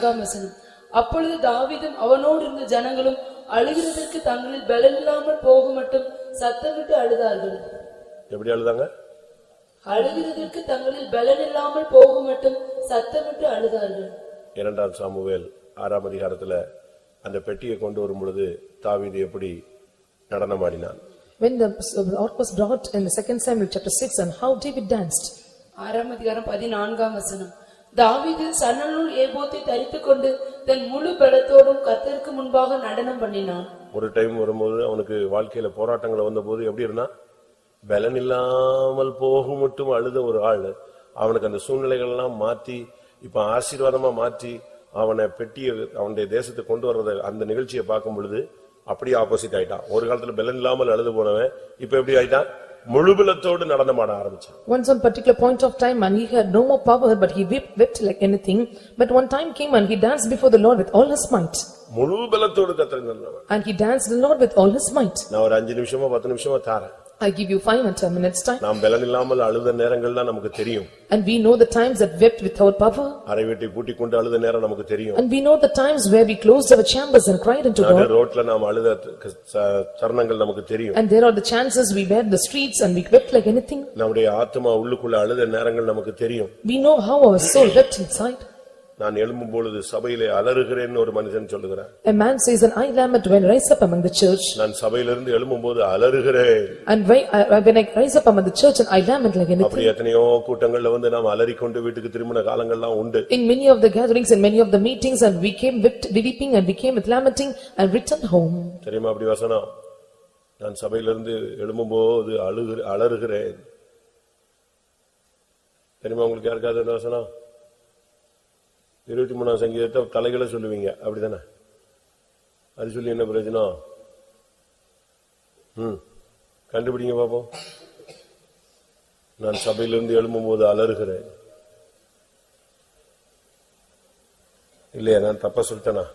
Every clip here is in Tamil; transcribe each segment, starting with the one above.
4 வசனம். அப்பொழுது தாவீதும் அவனோடு இருந்த ஜனங்களும் அழுகிறதற்கு தங்களில் பலன் இல்லாமல் போக மட்டும் சத்தமிட்டு அழுதார்கள். எப்படி அழுதாங்க? அழுகிறதற்கு தங்களில் பலன் இல்லாமல் போக மட்டும் சத்தமிட்டு அழுதார்கள். 2 சாமுவேல் 6 அதிகாரத்துல அந்த பெட்டியை கொண்டு வரும் பொழுது தாவீது எப்படி நடனமாடினான்? When the ark was brought in the 2 Samuel chapter 6 and how David danced. 6 அதிகாரம் 14 வசனம். தாவீது சன்னலுள் ஏபோத்தை தரித்துக்கொண்டு தன் முழு பலத்தோடும் கர்த்தருக்கு முன்பாக நடனம் பண்ணினான். ஒரு டைம் வரும்போது அவனுக்கு வாழ்க்கையில போராட்டங்கள் வந்தபோது எப்படி இருந்தா? பலன் இல்லாமல் போகும் மட்டும் அழுத ஒரு ஆள் அவனுக்கு அந்த சூழ்நிலைகள் எல்லாம் மாத்தி இப்ப ஆசீர்வாதமா மாற்றி அவனை பெட்டிய அவனுடைய தேசத்தை கொண்டு வர்றத அந்த நிகழ்ச்சியை பார்க்கும் பொழுது அப்படியே ஆப்போசிட் ஆயிட்டான். ஒரு காலத்துல பலன் இல்லாமல் அழுது போனவன் இப்ப எப்படி ஆயிட்டான்? முழுபலத்தோடு நடனமாட ஆரம்பிச்சான். Once on particular point of time and he had no more power but he wept like anything, but one time came and he danced before the Lord with all his might. முழுபலத்தோடு கர்த்தருக்கு நன்றி. And he danced the Lord with all his might. நான் ஒரு 5 நிமிஷமோ 10 நிமிஷமோ தாரேன். I give you 5 and 10 minutes time. நாம் பலன் இல்லாமல் அழுத நேரங்கள் தான் நமக்கு தெரியும். And we know the times that wept without power. அறை வீட்டை பூட்டி கொண்டு அழுத நேரம் நமக்கு தெரியும். And we know the times where we closed our chambers and cried unto God. ரோட்ல நாம் அழுத தருணங்கள் நமக்கு தெரியும். And there are the chances we were in the streets and we wept like anything. நம்முடைய ஆத்துமா உள்ளுக்குள்ள அழுத நேரங்கள் நமக்கு தெரியும். We know how our soul wept inside. நான் எழும்பும் பொழுது சபையிலே அலறுகிறேன்னு ஒரு மனிதன் சொல்லுகிறார். A man says, and I lament when I rise up among the church. நான் சபையிலிருந்து எழும்பும்போது அலறுகிறேன். And when I rise up among the church and I lament like anything. அப்படி எத்தனையோ கூட்டங்கள்ல வந்து நாம் அலறிக்கொண்டு வீட்டுக்கு திரும்பின காலங்கள்லாம் உண்டு. In many of the gatherings and many of the meetings and we came weeping and we came with lamenting and returned home. தெரியுமா அப்படி வசனம்? நான் சபையிலிருந்து எழும்பும்போது அலறுகிறேன். தெரியுமா உங்களுக்கு யாருக்காவது அந்த வசனம்? 23ஆம் சங்கீதத்தை தலைகளை சொல்லுவீங்க அப்படிதானே? அது சொல்லி என்ன பிரயோஜனம்? கண்டுபிடிங்க பாப்போம். நான் சபையிலிருந்து எழும்பும்போது அலறுகிறேன். இல்லையா? நான் தப்பா சொல்லிட்டேனா?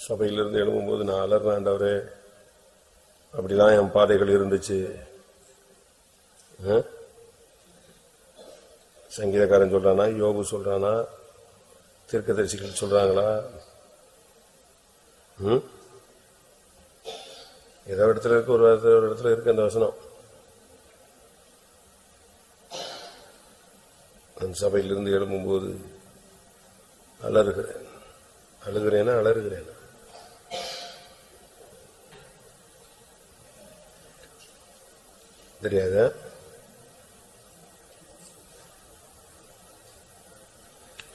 சபையிலிருந்து எழும்பும்போது நான் அலறாண்டவரே, அப்படிதான் என் பாதைகள் இருந்துச்சு. சங்கீதக்காரன் சொல்றானா? யோபு சொல்றானா? தீர்க்கதரிசிகள் சொல்றாங்களா? ஏதோ இடத்துல இருக்கு, ஒரு இடத்துல இருக்கு அந்த வசனம். நான் சபையிலிருந்து எழும்பும்போது அலறுகிறேன். அழுகிறேனா அலறுகிறேனா? தெரியாத?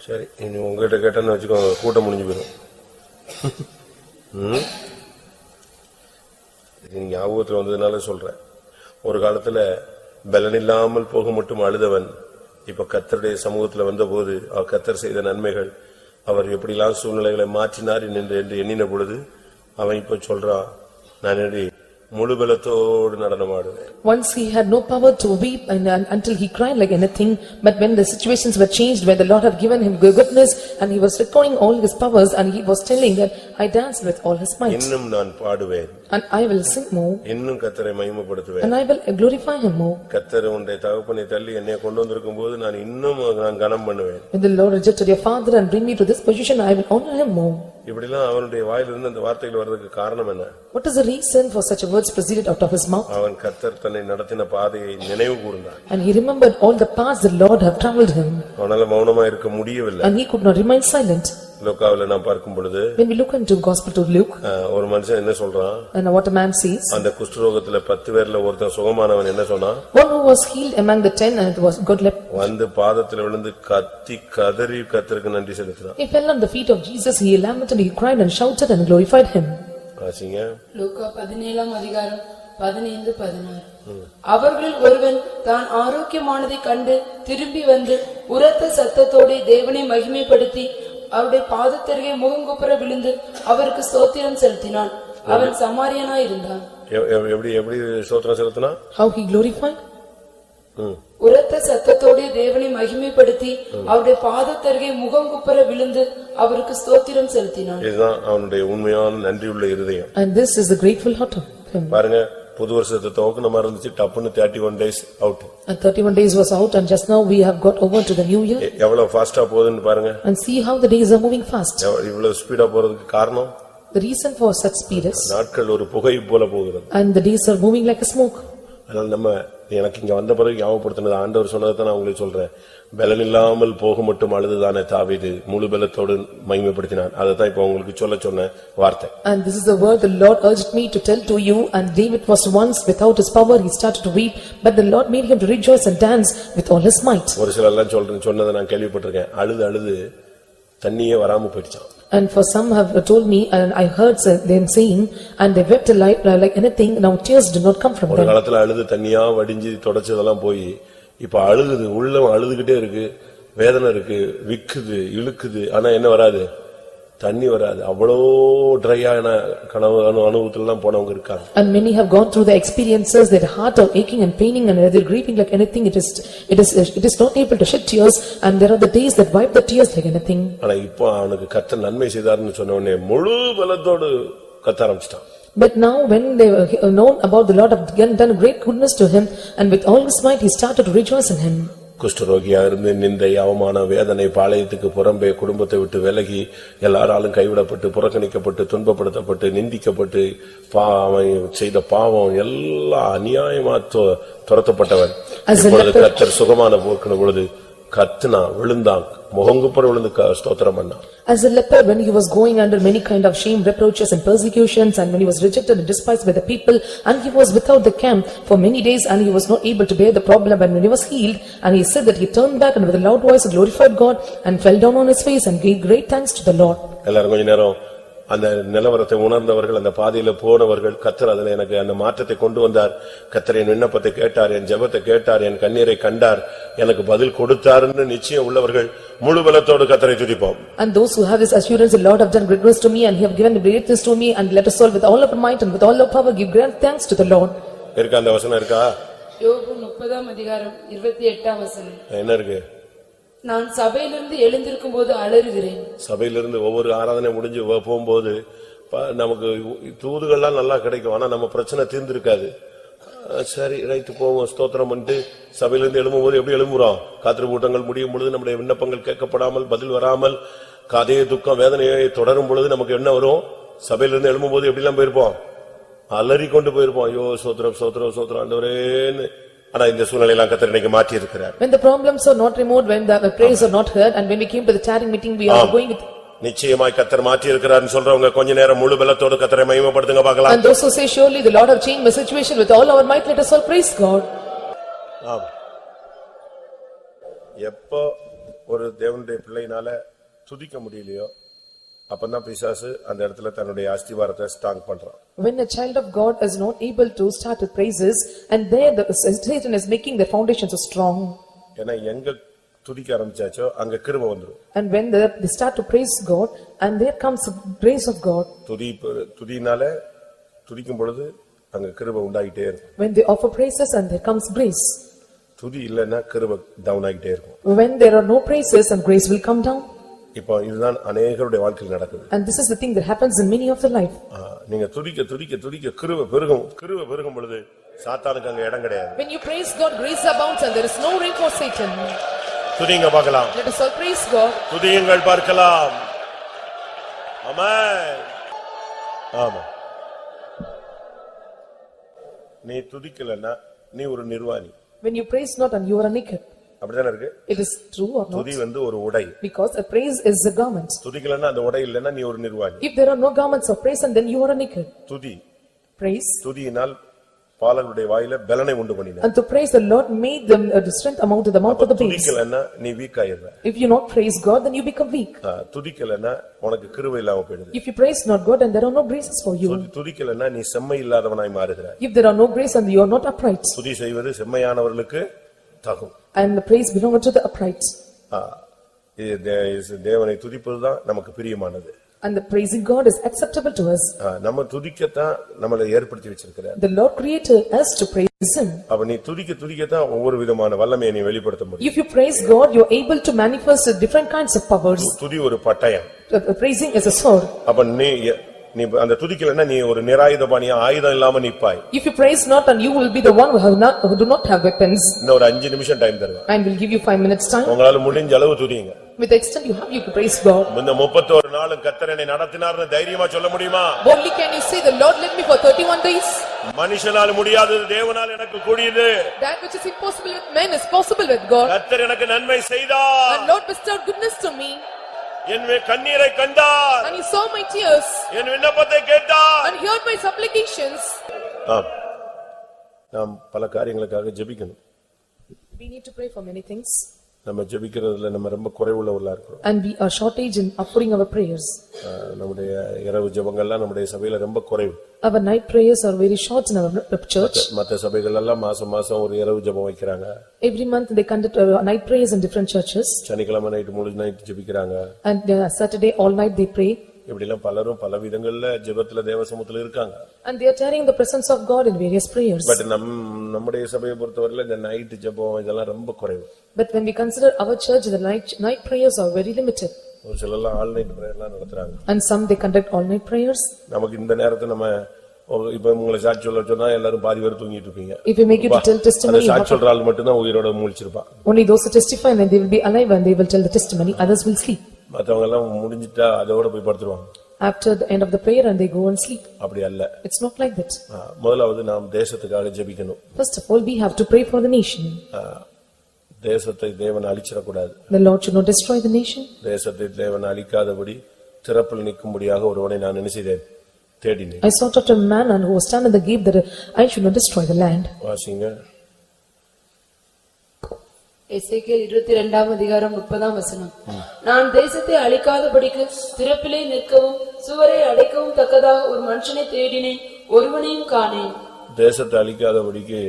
சரி, இனி உங்ககிட்ட கேட்டேன்னு வச்சுக்கோங்க, கூட்டம் முடிஞ்சு போயிடும். ஞாபகத்தில் வந்ததுனால சொல்றேன். ஒரு காலத்துல பலன் இல்லாமல் போக மட்டும் அழுதவன் இப்ப கர்த்தருடைய சமூகத்துல வந்த போது கர்த்தர் செய்த நன்மைகள், அவர் எப்படிலாம் சூழ்நிலைகளை மாற்றினார் என்று எண்ணின பொழுது அவன் இப்ப சொல்றான், நான் முழு பலத்தோடு நடனமாடுவேன். Once he had no power to weep and until he cried like anything, but when the situations were changed, when the Lord had given him goodness and he was recalling all his powers and he was telling that I danced with all his might. இன்னும் நான் பாடுவேன். And I will sing more. இன்னும் கர்த்தரை மகிமைப்படுத்துவேன். And I will glorify him more. கர்த்தர் உன்னுடைய தகப்பனை தள்ளி என்னை கொண்டு வந்திருக்கும்போது நான் கனம் பண்ணுவேன். When the Lord rejected your father and bring me to this position, I will honor him more. இப்படிலாம் அவனுடைய வாயிலிருந்து அந்த வார்த்தைகள் வர்றதுக்கு காரணம் என்ன? What is the reason for such words proceeded out of his mouth? அவன் கர்த்தர் தன்னை நடத்தின பாதையை நினைவு கூர்ந்தான். And he remembered all the paths the Lord have traveled him. அவனால மௌனமா இருக்க முடியவில்லை. And he could not remain silent. லூக்காவில நாம் பார்க்கும் பொழுது, when we look into gospel to Luke, ஒரு மனுஷன் என்ன சொல்றான்? and what a man says, அந்த குஷ்டரோகத்துல 10 பேர்ல ஒருத்தன் சுகமானவன் என்ன சொன்னான்? one who was healed among the 10 and it was God left, வந்து பாதத்துல விழுந்து கத்தி கதறி கர்த்தருக்கு நன்றி செலுத்தினான். he fell on the feet of Jesus, he lamented, he cried and shouted and glorified him. வாசிங்க லூக்கா 17ஆம் அதிகாரம் 15-16. அவர்களில் ஒருவன் தான் ஆரோக்கியமானதை கண்டு திரும்பி வந்து உரத்த சத்தத்தோடு தேவனை மகிமைப்படுத்தி அவருடைய பாதத்தருகே முகங்குப்புற விழுந்து அவருக்கு ஸ்தோத்திரம் செலுத்தினான். அவன் சமாரியனாய் இருந்தான். எப்படி ஸ்தோத்திரம் செலுத்தினான்? How he glorified? உரத்த சத்தத்தோடு தேவனை மகிமைப்படுத்தி அவருடைய பாதத்தருகே முகங்குப்புற விழுந்து அவருக்கு ஸ்தோத்திரம் செலுத்தினான். இதுதான் அவனுடைய உண்மையான நன்றியுள்ள இருதயம். And this is the grateful heart of him. பாருங்க, புது வருஷத்தை துவக்கணுமா இருந்துச்சு, டப்புன்னு 31 days out. And 31 days was out and just now we have got over to the new year. எவ்வளவு ஃபாஸ்டா போகுதுன்னு பாருங்க. And see how the days are moving fast. இவ்வளவு ஸ்பீடா போறதுக்கு காரணம் The reason for such speed is நாட்கள் ஒரு புகை போல போகிறது. and the days are moving like a smoke. அதனால நம்ம எனக்கு இங்க வந்த பிறகு ஞாபகப்படுத்தினது ஆண்டவர் சொன்னதை நான் உங்களுக்கு சொல்றேன். பலன் இல்லாமல் போக மட்டும் அழுதுதானே தாவீது முழு பலத்தோடு மகிமைப்படுத்தினான். அதைத்தான் இப்ப உங்களுக்கு சொன்ன வார்த்தை. And this is the word the Lord urged me to tell to you. And David was once without his power, he started to weep, but the Lord made him to rejoice and dance with all his might. ஒரு சிலர் எல்லாம் சொன்னதை நான் கேள்விப்பட்டிருக்கேன். அழுது தண்ணியே வராம போயிடுச்சாம். And for some have told me, and I heard them saying, and they wept like anything, now tears do not come from them. ஒரு காலத்துல அழுது தண்ணியா வடிஞ்சு தொடச்சதெல்லாம் போய் இப்ப அழுகுது, உள்ள அழுதுகிட்டே இருக்கு, வேதனை இருக்கு, விக்குது, இழுக்குது, ஆனா என்ன வராது, தண்ணி வராது. அவ்வளோ ட்ரையான கனவு அனுபவத்துல எல்லாம் போனவங்க இருக்காங்க. And many have gone through the experiences, their heart are aching and paining and they're grieving like anything. It is not able to shed tears, and there are the days that wipe the tears like anything. ஆனா இப்போ அவனுக்கு கர்த்தர் நன்மை செய்தார்னு சொன்ன உடனே முழு பலத்தோடு கத்த ஆரம்பிச்சிட்டான். But now when they known about the Lord have done great goodness to him, and with all his might he started to rejoice in him. குஷ்டரோகியா இருந்து நிந்தை, அவமான, வேதனை, பாளையத்துக்கு புறம்பே குடும்பத்தை விட்டு விலகி எல்லாராலும் கைவிடப்பட்டு புறக்கணிக்கப்பட்டு துன்பப்படுத்தப்பட்டு நிந்திக்கப்பட்டு அவன் செய்த பாவம் எல்லாம் அநியாயமா துரத்தப்பட்டவன். இப்பொழுது கர்த்தர் சுகமான போக்கின பொழுது கத்துனா, விழுந்தான், முகங்குப்புற விழுந்து ஸ்தோத்திரம் பண்ணான். As a leper, when he was going under many kind of shame, reproaches and persecutions, and when he was rejected and despised by the people, and he was without the camp for many days, and he was not able to bear the problem, and when he was healed, and he said that he turned back and with a loud voice glorified God and fell down on his face and gave great thanks to the Lord. எல்லாரும் கொஞ்ச நேரம் அந்த நிலவரத்தை உணர்ந்தவர்கள், அந்த பாதையில போனவர்கள், கர்த்தர் அதில் எனக்கு அந்த மாற்றத்தை கொண்டு வந்தார், கர்த்தர் என் விண்ணப்பத்தை கேட்டார், என் ஜெபத்தை கேட்டார், என் கண்ணீரை கண்டார், எனக்கு பதில் கொடுத்தார்னு நிச்சயம் உள்ளவர்கள் முழு பலத்தோடு கர்த்தரை துதிப்போம். And those who have this assurance, the Lord have done great grace to me and he have given greatness to me, and let us all with all of our might and with all our power give great thanks to the Lord. இருக்கா அந்த வசனம் இருக்கா? யோபு 30:28 என்ன இருக்கு? நான் சபையிலிருந்து எழுந்திருக்கும் போது அலறுகிறேன். சபையிலிருந்து ஒவ்வொரு ஆராதனை முடிஞ்சு போகும்போது நமக்கு தூதுகள்லாம் நல்லா கிடைக்கும், ஆனா நம்ம பிரச்சனை தீர்ந்திருக்காது. சரி ரைட்டு போவோம், ஸ்தோத்திரம் பண்ணிட்டு சபையிலிருந்து எழும்பும் போது எப்படி எழும்புறோம்? காத்திரு கூட்டங்கள் முடியும் பொழுது நம்முடைய விண்ணப்பங்கள் கேட்கப்படாமல் பதில் வராமல் காதே துக்கம் வேதனையை தொடரும் பொழுது நமக்கு என்ன வரும்? சபையிலிருந்து எழும்பும் போது எப்படி எல்லாம் போயிருப்போம்? அலறி கொண்டு போயிருப்போம். ஐயோ சோத்திரம் சோத்திரம் சோத்திரம் ஆண்டவரேன்னு. ஆனா இந்த சூழ்நிலையெல்லாம் கர்த்தர் இன்னைக்கு மாற்றி இருக்கிறார். When the problems are not removed, when the prayers are not heard, and when we came to the tarrying meeting, we are going with நிச்சயமாய் கர்த்தர் மாற்றி இருக்கிறார்னு சொல்றவங்க கொஞ்ச நேரம் முழு பலத்தோடு கர்த்தரை மகிமைப்படுத்துங்க பார்க்கலாம். And those who say surely the Lord have changed my situation with all our might, let us all praise God. ஆம். எப்போ ஒரு தேவனுடைய பிள்ளையினால துதிக்க முடியலையோ அப்பதான் பிசாசு அந்த இடத்துல தன்னுடைய அஸ்திவாரத்தை ஸ்ட்ராங் பண்றான். When a child of God is not able to start with praises, and there the Satan is making the foundation so strong. ஏன்னா எங்க துதிக்க ஆரம்பிச்சாச்சோ அங்க கிருபை வந்துரும். And when they start to praise God, and there comes the grace of God. துதினால துதிக்கும் பொழுது அங்க கிருபை உண்டாயிட்டே இருக்கும். When they offer praises, and there comes grace. துதி இல்லன்னா கிருபை டவுன் ஆயிட்டே இருக்கும். When there are no praises, and grace will come down. இப்போ இதுதான் अनेகருடைய வாழ்க்கையில் நடக்குது. And this is the thing that happens in many of the life. நீங்க துதிக்க துதிக்க துதிக்க கிருபை பெருகும் பொழுது சாத்தானுக்கு அங்க இடம் கிடையாது. When you praise God, grace abounds and there is no room for Satan. துதிங்க பார்க்கலாம். Let us all praise God. துதியுங்கள் பார்க்கலாம். ஆமென். ஆமென். நீ துதிக்கலன்னா நீ ஒரு நிர்வாணி. When you praise not and you are naked. அப்படிதானே இருக்கு? It is true or not? துதி ஒரு உடை. Because a praise is a garment. துதிக்கலன்னா அந்த உடை இல்லன்னா நீ ஒரு நிர்வாணி. If there are no garments of praise, and then you are naked. துதி. Praise. துதியினால் பாலகருடைய வாயில பலனை உண்டு பண்ணினார். And to praise the Lord made them the strength amount to the mouth of the babes. துதிக்கலன்னா நீ வீக் ஆயிடுற. If you not praise God, then you become weak. துதிக்கலன்னா உனக்கு கிருபை இல்லாம போயிடுது. If you praise not God, and there are no graces for you. துதிக்கலன்னா நீ செம்மை இல்லாதவனாய் மாறுகிறாய். If there are no grace, and you are not upright. துதி செய்வது செம்மையானவர்களுக்கு தகும். And the praise belongs to the upright. தேவனை துதிப்பதுதான் நமக்கு பிரியமானது. And the praising God is acceptable to us. நம்ம துதிக்கத்தான் நம்மளை ஏற்படுத்தி வச்சிருக்கிறார். The Lord created us to praise him. அப்ப நீ துதிக்கத்தான் ஒவ்வொரு விதமான வல்லமையை நீ வெளிப்படுத்த முடியும். If you praise God, you are able to manifest different kinds of powers. துதி ஒரு பட்டயம். Praising is a sword. அப்ப நீ நீ அந்த துதிக்கலன்னா நீ ஒரு நிராயுதபாணியா ஆயுதம் இல்லாம நிப்பாய். If you praise not, and you will be the one who do not have weapons. இந்த ஒரு 5 நிமிஷம் டைம் தருவேன். And will give you 5 minutes time. உங்களால முடிஞ்ச அளவு துதிங்க. With the extent you have, you can praise God. இந்த 31 நாளும் கர்த்தர் என்னை நடத்தினார்னு தைரியமா சொல்ல முடியுமா? Boldly can you say, the Lord led me for 31 days. மனுஷனால் முடியாதது தேவனால் எனக்கு கூடியது. That which is impossible with men is possible with God. கர்த்தர் எனக்கு நன்மை செய்தார். And Lord bestowed goodness to me. என் கண்ணீரை கண்டார். And he saw my tears. என் விண்ணப்பத்தை கேட்டார். And heard my supplications. நாம் பல காரியங்களுக்காக ஜெபிக்கணும். We need to pray for many things. நம்ம ஜெபிக்கிறதுல நம்ம ரொம்ப குறைவுள்ளவர்களா இருக்கிறோம். And we are shortage in offering our prayers. நம்முடைய இரவு ஜெபங்கள்லாம் நம்முடைய சபையில ரொம்ப குறைவு. Our night prayers are very short in our church. மற்ற சபைகள் எல்லாம் மாசம் ஒரு இரவு ஜெபம் வைக்கிறாங்க. Every month they conduct night prayers in different churches. சனிக்கிழமை நைட் முழு night ஜெபிக்கிறாங்க. And Saturday all night they pray. இப்படி எல்லாம் பலரும் பல விதங்கள்ல ஜெபத்துல தேவசமூகத்துல இருக்காங்க. And they are carrying the presence of God in various prayers. But நம்முடைய சபையை பொறுத்தவரையில இந்த நைட் ஜெபம் இதெல்லாம் ரொம்ப குறைவு. But when we consider our church, the night prayers are very limited. ஒரு சிலர்லாம் ஆல் நைட் பிரேயர்லாம் நடத்துறாங்க. And some they conduct all night prayers. நமக்கு இந்த நேரத்துல நம்ம இப்ப உங்களை சாட்சி சொல்ல சொன்னா எல்லாரும் பாதி பேர் தூங்கிட்டு இருப்பீங்க. If we make you to tell testimony, சாட்சி சொல்ற ஆள் மட்டும் தான் உயிரோட முழிச்சிருப்பான். Only those who testify and they will be alive and they will tell the testimony, others will sleep. மத்தவங்க எல்லாம் முடிஞ்சிட்டா அதோட போய் படுத்துருவாங்க. After the end of the prayer and they go and sleep. அப்படி அல்ல. It's not like that. முதலாவது நாம் தேசத்துக்காக ஜெபிக்கணும். First of all, we have to pray for the nation. தேசத்தை தேவன் அழிச்சிட கூடாது. The Lord should not destroy the nation. தேசத்தை தேவன் அழிக்காதபடி திறப்பில் நிற்கும்படியாக ஒருவனை நான் நினைச்சேன் தேடினேன். I sought after a man and who was stand at the gate that I should not destroy the land. வாசிங்க. எசேக்கியேல் 22ஆம் அதிகாரம் 30ஆம் வசனம். நான் தேசத்தை அழிக்காதபடிக்கு திறப்பிலே நிற்கவும் சுவரை அடைக்கவும் தக்கதாக ஒரு மனுஷனை தேடினேன், ஒருவனையும் காணேன். தேசத்தை அழிக்காதபடிக்கு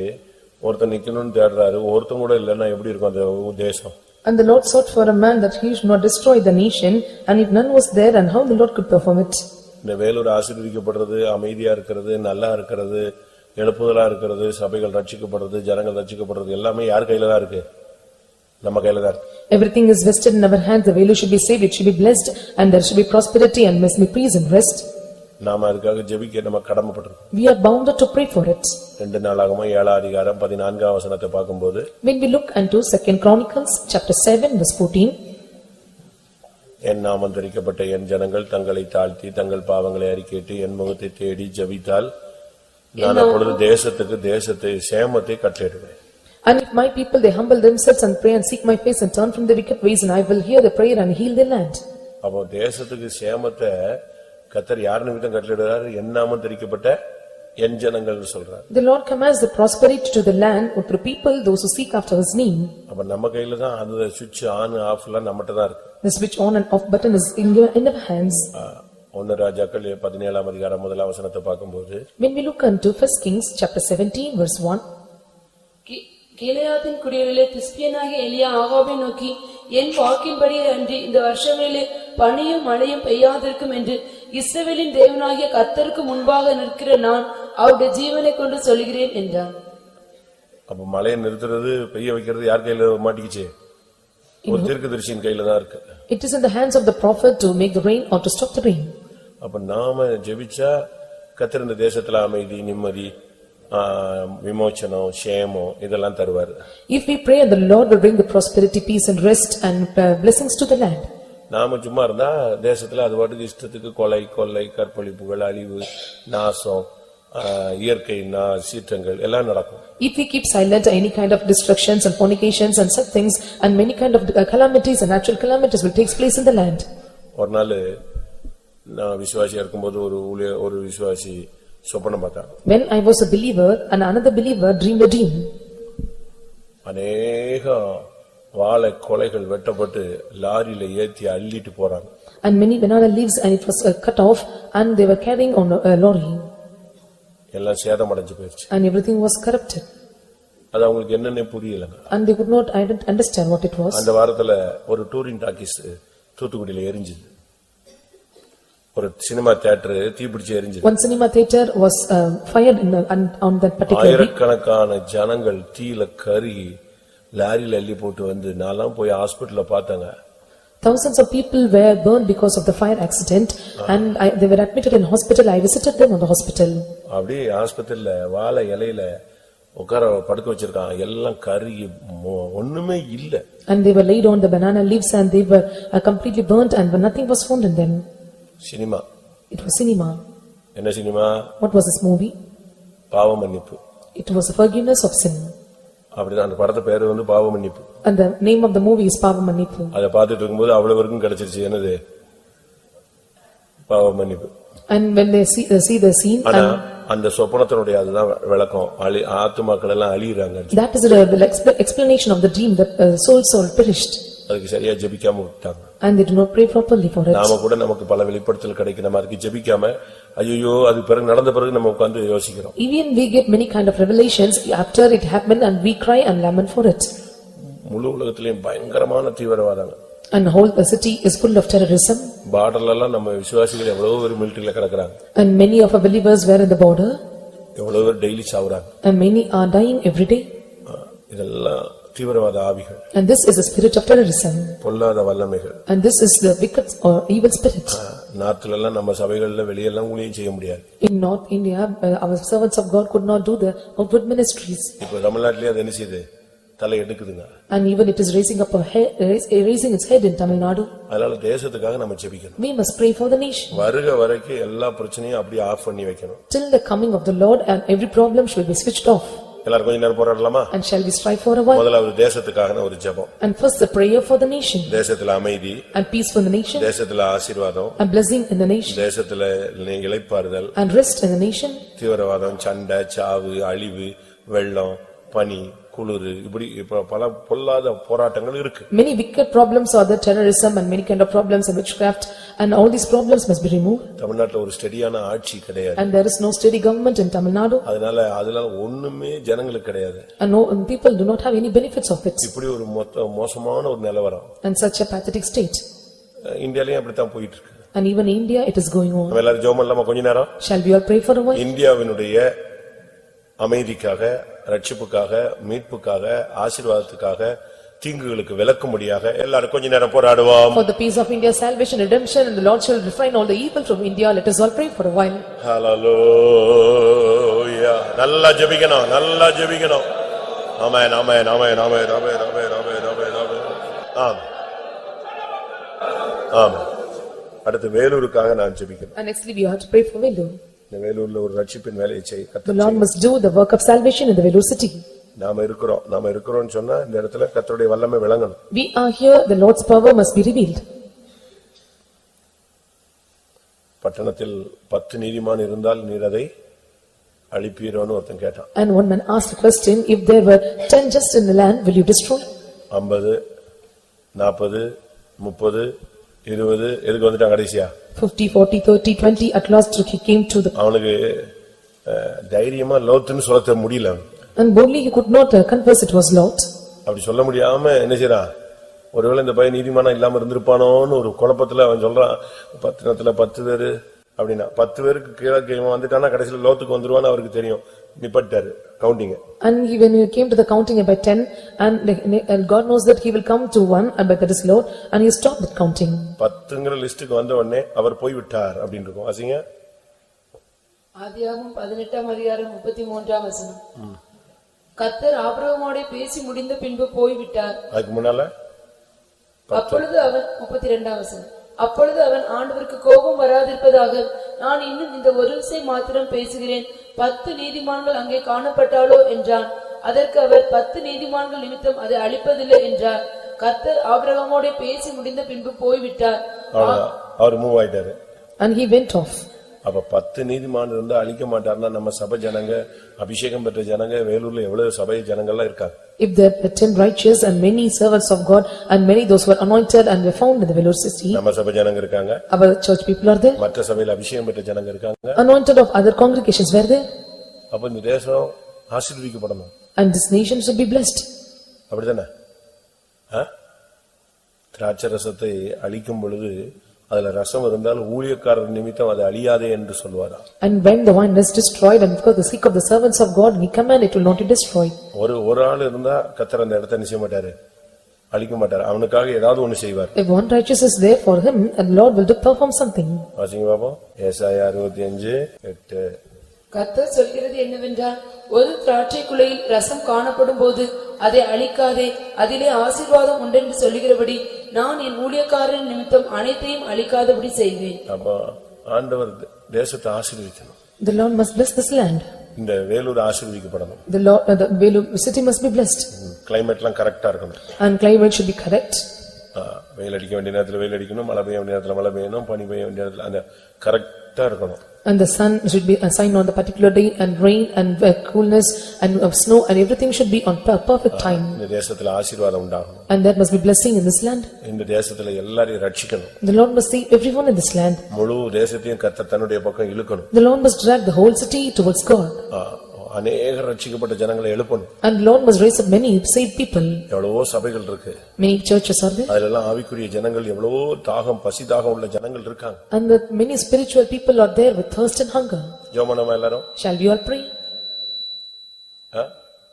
ஒருத்தன் நிக்கணும்னு தேடுறாரு, ஒருத்தன் கூட இல்லன்னா எப்படி இருக்கும் அந்த தேசம்? And the Lord sought for a man that he should not destroy the nation, and if none was there, and how the Lord could perform it? இந்த வேலூர் ஆசீர்வதிக்கப்படுறது, அமைதியா இருக்கிறது, நல்லா இருக்கிறது, எழுப்புதலா இருக்கிறது, சபைகள் ரட்சிக்கப்படுறது, ஜனங்கள் ரட்சிக்கப்படுறது எல்லாமே யார் கையில தான் இருக்கு? நம்ம கையில தான் இருக்கு. Everything is vested in our hands. The value should be saved, it should be blessed, and there should be prosperity and must be peace and rest. நாம அதுக்காக ஜெபிக்க நம்ம கடமைப்பட்டிருக்கோம். We are bounded to pray for it. 2 நாளாகமம் 7ஆம் அதிகாரம் 14ஆம் வசனத்தை பார்க்கும்போது, When we look into 2 Chronicles chapter 7 verse 14, என் நாமம் தரிக்கப்பட்ட என் ஜனங்கள் தங்களை தாழ்த்தி தங்கள் பாவங்களை அறிக்கையிட்டு என் முகத்தை தேடி ஜெபித்தால் நான் அப்பொழுது தேசத்தை சேமத்தை கட்டளையிடுவேன். and if my people they humble themselves and pray and seek my face and turn from their wicked ways, and I will hear the prayer and heal their land. அப்போ தேசத்துக்கு சேமத்தை கர்த்தர் யார் நிமித்தம் கட்டளையிடுறார்? என் நாமம் தரிக்கப்பட்ட என் ஜனங்கள் சொல்றார். The Lord commands the prosperity to the land through people, those who seek after his name. அப்ப நம்ம கையில தான் அந்த சுவிட்ச் ஆன் ஆஃப் எல்லாம் நம்மட்ட தான் இருக்கு. The switch on and off button is in our hands. 1 ராஜாக்கள் 17ஆம் அதிகாரம் 1ஆம் வசனத்தை பார்க்கும்போது, When we look into 1 Kings chapter 17 verse 1, கீலேயாத்தின் குடிகளிலே திஸ்பியனாகிய எலியா ஆகாபை நோக்கி, என் வாக்கின்படியே அன்றி இந்த வருஷங்களிலே பனியும் மழையும் பெய்யாதிருக்கும் என்று இஸ்ரவேலின் தேவனாகிய கர்த்தருக்கு முன்பாக நிற்கிற நான் அவருடைய ஜீவனை கொண்டு சொல்கிறேன் என்றான். அப்ப மழையை நிறுத்துறது பெய்ய வைக்கிறது யார் கையில மாட்டிக்கிச்சு? ஒரு தீர்க்கதரிசியின் கையில தான் இருக்கு. it is in the hands of the prophet to make the rain or to stop the rain. அப்ப நாம ஜெபிச்சா கர்த்தர் இந்த தேசத்துல அமைதி, நிம்மதி, விமோசனம், சேமம் இதெல்லாம் தருவார். If we pray, the Lord will bring the prosperity, peace and rest and blessings to the land. நாம சும்மா இருந்தா தேசத்துல அது பாட்டுக்கு இஷ்டத்துக்கு கொலை கற்பழிப்புகள், அழிவு, நாசம், இயற்கை சீற்றங்கள் எல்லாம் நடக்கும். If we keep silent, any kind of destructions and fornications and such things and many kind of calamities and natural calamities will take place in the land. ஒரு நாள் நான் விசுவாசியா இருக்கும்போது ஒரு விசுவாசி சொப்பனம் பார்த்தான். When I was a believer, and another believer dreamed a dream. அநேக வாழை கொலைகள் வெட்டப்பட்டு லாரியில ஏத்தி அள்ளிட்டு போறாங்க. And many banana leaves and it was cut off and they were carrying on a lorry. எல்லாம் சேதமடைஞ்சு போயிடுச்சு. And everything was corrupted. அது அவங்களுக்கு என்னன்னே புரியலங்க. And they could not understand what it was. அந்த வாரத்துல ஒரு டூரிங் டாக்கீஸ் தூத்துக்குடியில எரிஞ்சது. ஒரு சினிமா தியேட்டர் தீப்பிடிச்சு எரிஞ்சது. One cinema theater was fired on that particular week. ஆயிரக்கணக்கான ஜனங்கள் தீயில கருகி லாரியில அள்ளி போட்டு வந்து நான்லாம் போய் ஹாஸ்பிடல்ல பார்த்தாங்க. Thousands of people were burned because of the fire accident and they were admitted in hospital. I visited them on the hospital. அப்படி ஆஸ்பத்திரியில வாழை இலையில உட்கார படுக்க வச்சிருக்காங்க, எல்லாம் கருகி ஒண்ணுமே இல்ல. And they were laid on the banana leaves and they were completely burnt and nothing was found in them. Cinema. It was cinema. என்ன cinema? What was this movie? பாவ மன்னிப்பு. It was a forgiveness of sin. அப்படிதான் அந்த படத்து பேரு பாவ மன்னிப்பு. And the name of the movie is Pava Mannipu. அத பார்த்துட்டு இருக்கும்போது அவ்வளவுக்கும் கிடைச்சிருச்சு என்னது? பாவ மன்னிப்பு. And when they see the scene and அந்த சொப்பனத்தினுடைய அதுதான் விளக்கம். ஆத்துமாக்கள் எல்லாம் அழியறாங்க. That is the explanation of the dream that souls are perished. அதுக்கு சரியா ஜெபிக்காம விட்டாங்க. And they do not pray properly for it. நாம கூட நமக்கு பல வெளிப்படுத்தல் கிடைக்கும், நம்ம அதுக்கு ஜெபிக்காம ஐயோ அது பிறகு நடந்த பிறகு நம்ம உட்கார்ந்து யோசிக்கிறோம். Even we get many kind of revelations after it happened and we cry and lament for it. முழு உலகத்திலேயும் பயங்கரமான தீவிரவாதம். And whole the city is full of terrorism. பார்டர்ல எல்லாம் நம்ம விசுவாசிகள் எவ்வளவு பேர் மிலிட்டரியில கிடக்குறாங்க. And many of our believers were in the border. எவ்வளவு பேர் daily சாவுறாங்க. And many are dying every day. இதெல்லாம் தீவிரவாத ஆவிகள். And this is the spirit of terrorism. பொல்லாத வல்லமைகள். And this is the wicked or evil spirit. நார்த்ல எல்லாம் நம்ம சபைகள்ல வெளியெல்லாம் ஊழியம் செய்ய முடியாது. In North India our servants of God could not do the outward ministries. இப்போ தமிழ்நாட்டிலே அது என்ன செய்யுது? தலை எடுக்குதுங்க. And even it is raising up raising its head in Tamil Nadu. அதனால தேசத்துக்காக நம்ம ஜெபிக்கணும். We must pray for the nation. வருக வரைக்கும் எல்லா பிரச்சனையும் அப்படியே ஆஃப் பண்ணி வைக்கணும். Till the coming of the Lord and every problem should be switched off. எல்லாரும் கொஞ்ச நேரம் போராடலாமா? And shall we strive for a while? முதலாவது தேசத்துக்காக ஒரு ஜெபம். And first the prayer for the nation. தேசத்துல அமைதி. And peace for the nation. தேசத்துல ஆசீர்வாதம். And blessing in the nation. தேசத்துல இளைப்பாறுதல். And rest in the nation. தீவிரவாதம், சண்டை, சாவு, அழிவு, வெள்ளம், பனி, குளிர், இப்படி பல பொல்லாத போராட்டங்கள் இருக்கு. Many wicked problems are the terrorism and many kind of problems and witchcraft and all these problems must be removed. தமிழ்நாட்டுல ஒரு ஸ்டெடியான ஆட்சி கிடையாது. And there is no steady government in Tamil Nadu. அதனால ஒண்ணுமே ஜனங்களுக்கு கிடையாது. And no people do not have any benefits of it. இப்படி ஒரு மோசமான ஒரு நிலவரம். And such a pathetic state. இந்தியாலயும் அப்படித்தான் போயிட்டு இருக்கு. And even in India it is going on. எல்லாரும் ஜெபம் பண்ணலாமா கொஞ்ச நேரம்? Shall we all pray for a while? இந்தியாவினுடைய அமைதிக்காக, ரட்சிப்புக்காக, மீட்புக்காக, ஆசீர்வாதத்துக்காக, தீங்குகளுக்கு விலக்கும்படியாக எல்லாரும் கொஞ்ச நேரம் போராடுவோம். For the peace of India, salvation, redemption, and the Lord shall refrain all the evil from India. Let us all pray for a while. Hallelujah. நல்லா ஜெபிக்கணும், நல்லா ஜெபிக்கணும். ஆமென், ஆமென், ஆமென், ஆமென், ஆமென், ஆமென், ஆமென், ஆமென், ஆமென். ஆமென். அடுத்து வேலூருக்காக நான் ஜெபிக்கணும். And nextly we have to pray for Vellore. இந்த வேலூர்ல ஒரு ரட்சிப்பின் வேலையை செய்ய The Lord must do the work of salvation in the Vellore city. நாம இருக்கிறோம்னு சொன்னா இந்த இடத்துல கர்த்தருடைய வல்லமை விளங்கணும். We are here, the Lord's power must be revealed. பட்டணத்தில் 10 நீதிமான் இருந்தால் நீர் அதை அழிப்பீரோன்னு ஒருத்தன் கேட்டான். And one man asked the question, if there were 10 just in the land, will you destroy? 50, 40, 30, 20 எதுக்கு வந்துட்டான் கடைசியா? 50, 40, 30, 20, at last he came to the... அவனுக்கு தைரியமா லோத்துன்னு சொல்ல முடியல. And boldly he could not confess it was Lot. அப்படி சொல்ல முடியாம என்ன செய்றான்? ஒருவேளை இந்த பையன் நீதிமானா இல்லாம இருந்திருப்பானோன்னு ஒரு குழப்பத்துல அவன் சொல்றான். பட்டணத்துல 10 பேரு அப்படின்னா 10 பேருக்கு கீழே வந்துட்டானா கடைசியில லோத்துக்கு வந்துருவான்னு அவருக்கு தெரியும். நிப்பட்டாரு counting. And when he came to the counting by 10 and God knows that he will come to one and that is Lord and he stopped the counting. 10ங்கற லிஸ்டுக்கு வந்த உடனே அவர் போய் விட்டார் அப்படினு இருக்கும். வாசிங்க. ஆதியாகமம் 18ஆம் அதிகாரம் 33ஆம் வசனம். கர்த்தர் ஆபிரகாமோடே பேசி முடிந்த பின்பு போய் விட்டார். அதுக்கு முன்னால அப்பொழுது அவன் 32ஆம் வசனம். அப்பொழுது அவன் ஆண்டவருக்கு கோபம் வராதிருப்பதாக நான் இன்னும் இந்த ஒரு விசை மாத்திரம் பேசுகிறேன், 10 நீதிமான்கள் அங்கே காணப்பட்டாலோ என்றான். அதற்கு அவர் 10 நீதிமான்கள் நிமித்தம் அதை அழிப்பதில்லை என்றார். கர்த்தர் ஆபிரகாமோடே பேசி முடிந்த பின்பு போய்விட்டார். அவர் மூவ் ஆயிட்டாரு. And he went off. அப்ப 10 நீதிமான் இருந்தா அழிக்க மாட்டார்னா நம்ம சபை ஜனங்க, அபிஷேகம் பெற்ற ஜனங்க வேலூர்ல எவ்வளவு சபை ஜனங்கள்லாம் இருக்காங்க. If there were 10 righteous and many servants of God and many those who were anointed and were found in the Vellore city. நம்ம சபை ஜனங்க இருக்காங்க. Our church people are there. மற்ற சபையில அபிஷேகம் பெற்ற ஜனங்க இருக்காங்க. Anointed of other congregations were there. அப்ப இந்த தேசம் ஆசீர்வதிக்கப்படணும். And this nation should be blessed. அப்படிதானே? திராட்சரசத்தை அழிக்கும் பொழுது அதுல ரசம் இருந்தால் ஊழியக்காரர் நிமித்தம் அது அழியாதே என்று சொல்வாரா? And when the wine is destroyed and for the sake of the servants of God he command it will not be destroyed. ஒரு ஆள் இருந்தா கர்த்தர் அந்த இடத்தை நிச்சய மாட்டாரு, அழிக்க மாட்டார், அவனுக்காக ஏதாவது ஒண்ணு செய்வார். If one righteous is there for him, and Lord will perform something. வாசிங்க பாப்போம். ஏசாயா 65:8. கர்த்தர் சொல்கிறது என்னவென்றால், ஒரு திராட்சை குலையில் ரசம் காணப்படும் போது அதை அழிக்காதே, அதிலே ஆசீர்வாதம் உண்டென்று சொல்லுகிறபடி நான் என் ஊழியக்காரன் நிமித்தம் அனைத்தையும் அழிக்காதபடி செய்வேன். அப்ப ஆண்டவர் தேசத்தை ஆசீர்வதிக்கணும். The Lord must bless this land. இந்த Vellore ஆசீர்வதிக்கப்படணும். The Velur city must be blessed. கிளைமேட்லாம் கரெக்டா இருக்கணும். And climate should be correct. வெயில் அடிக்க வேண்டிய நேரத்துல வெயில் அடிக்கணும், மழை பெய்ய வேண்டிய நேரத்துல மழை பெய்யணும், பனி பெய்ய வேண்டிய நேரத்துல அந்த கரெக்டா இருக்கணும். And the sun should be assigned on the particular day, and rain and coolness and snow and everything should be on perfect time. இந்த தேசத்துல ஆசீர்வாதம் உண்டாகணும். And there must be blessing in this land. இந்த தேசத்துல எல்லாரையும் ரட்சிக்கணும். The Lord must save everyone in this land. முழு தேசத்தையும் கர்த்தர் தன்னுடைய பக்கம் இழுக்கணும். The Lord must drag the whole city towards God. அநேக ரட்சிக்கப்பட்ட ஜனங்களை எழுப்பணும். And Lord must raise up many saved people. எவ்வளவோ சபைகள் இருக்கு. Many churches are there. அதெல்லாம் ஆவிக்குரிய ஜனங்கள், எவ்வளவோ தாகம் பசி தாகம் உள்ள ஜனங்கள் இருக்காங்க. And that many spiritual people are there with thirst and hunger. ஜெபமனமா எல்லாரும். Shall we all pray?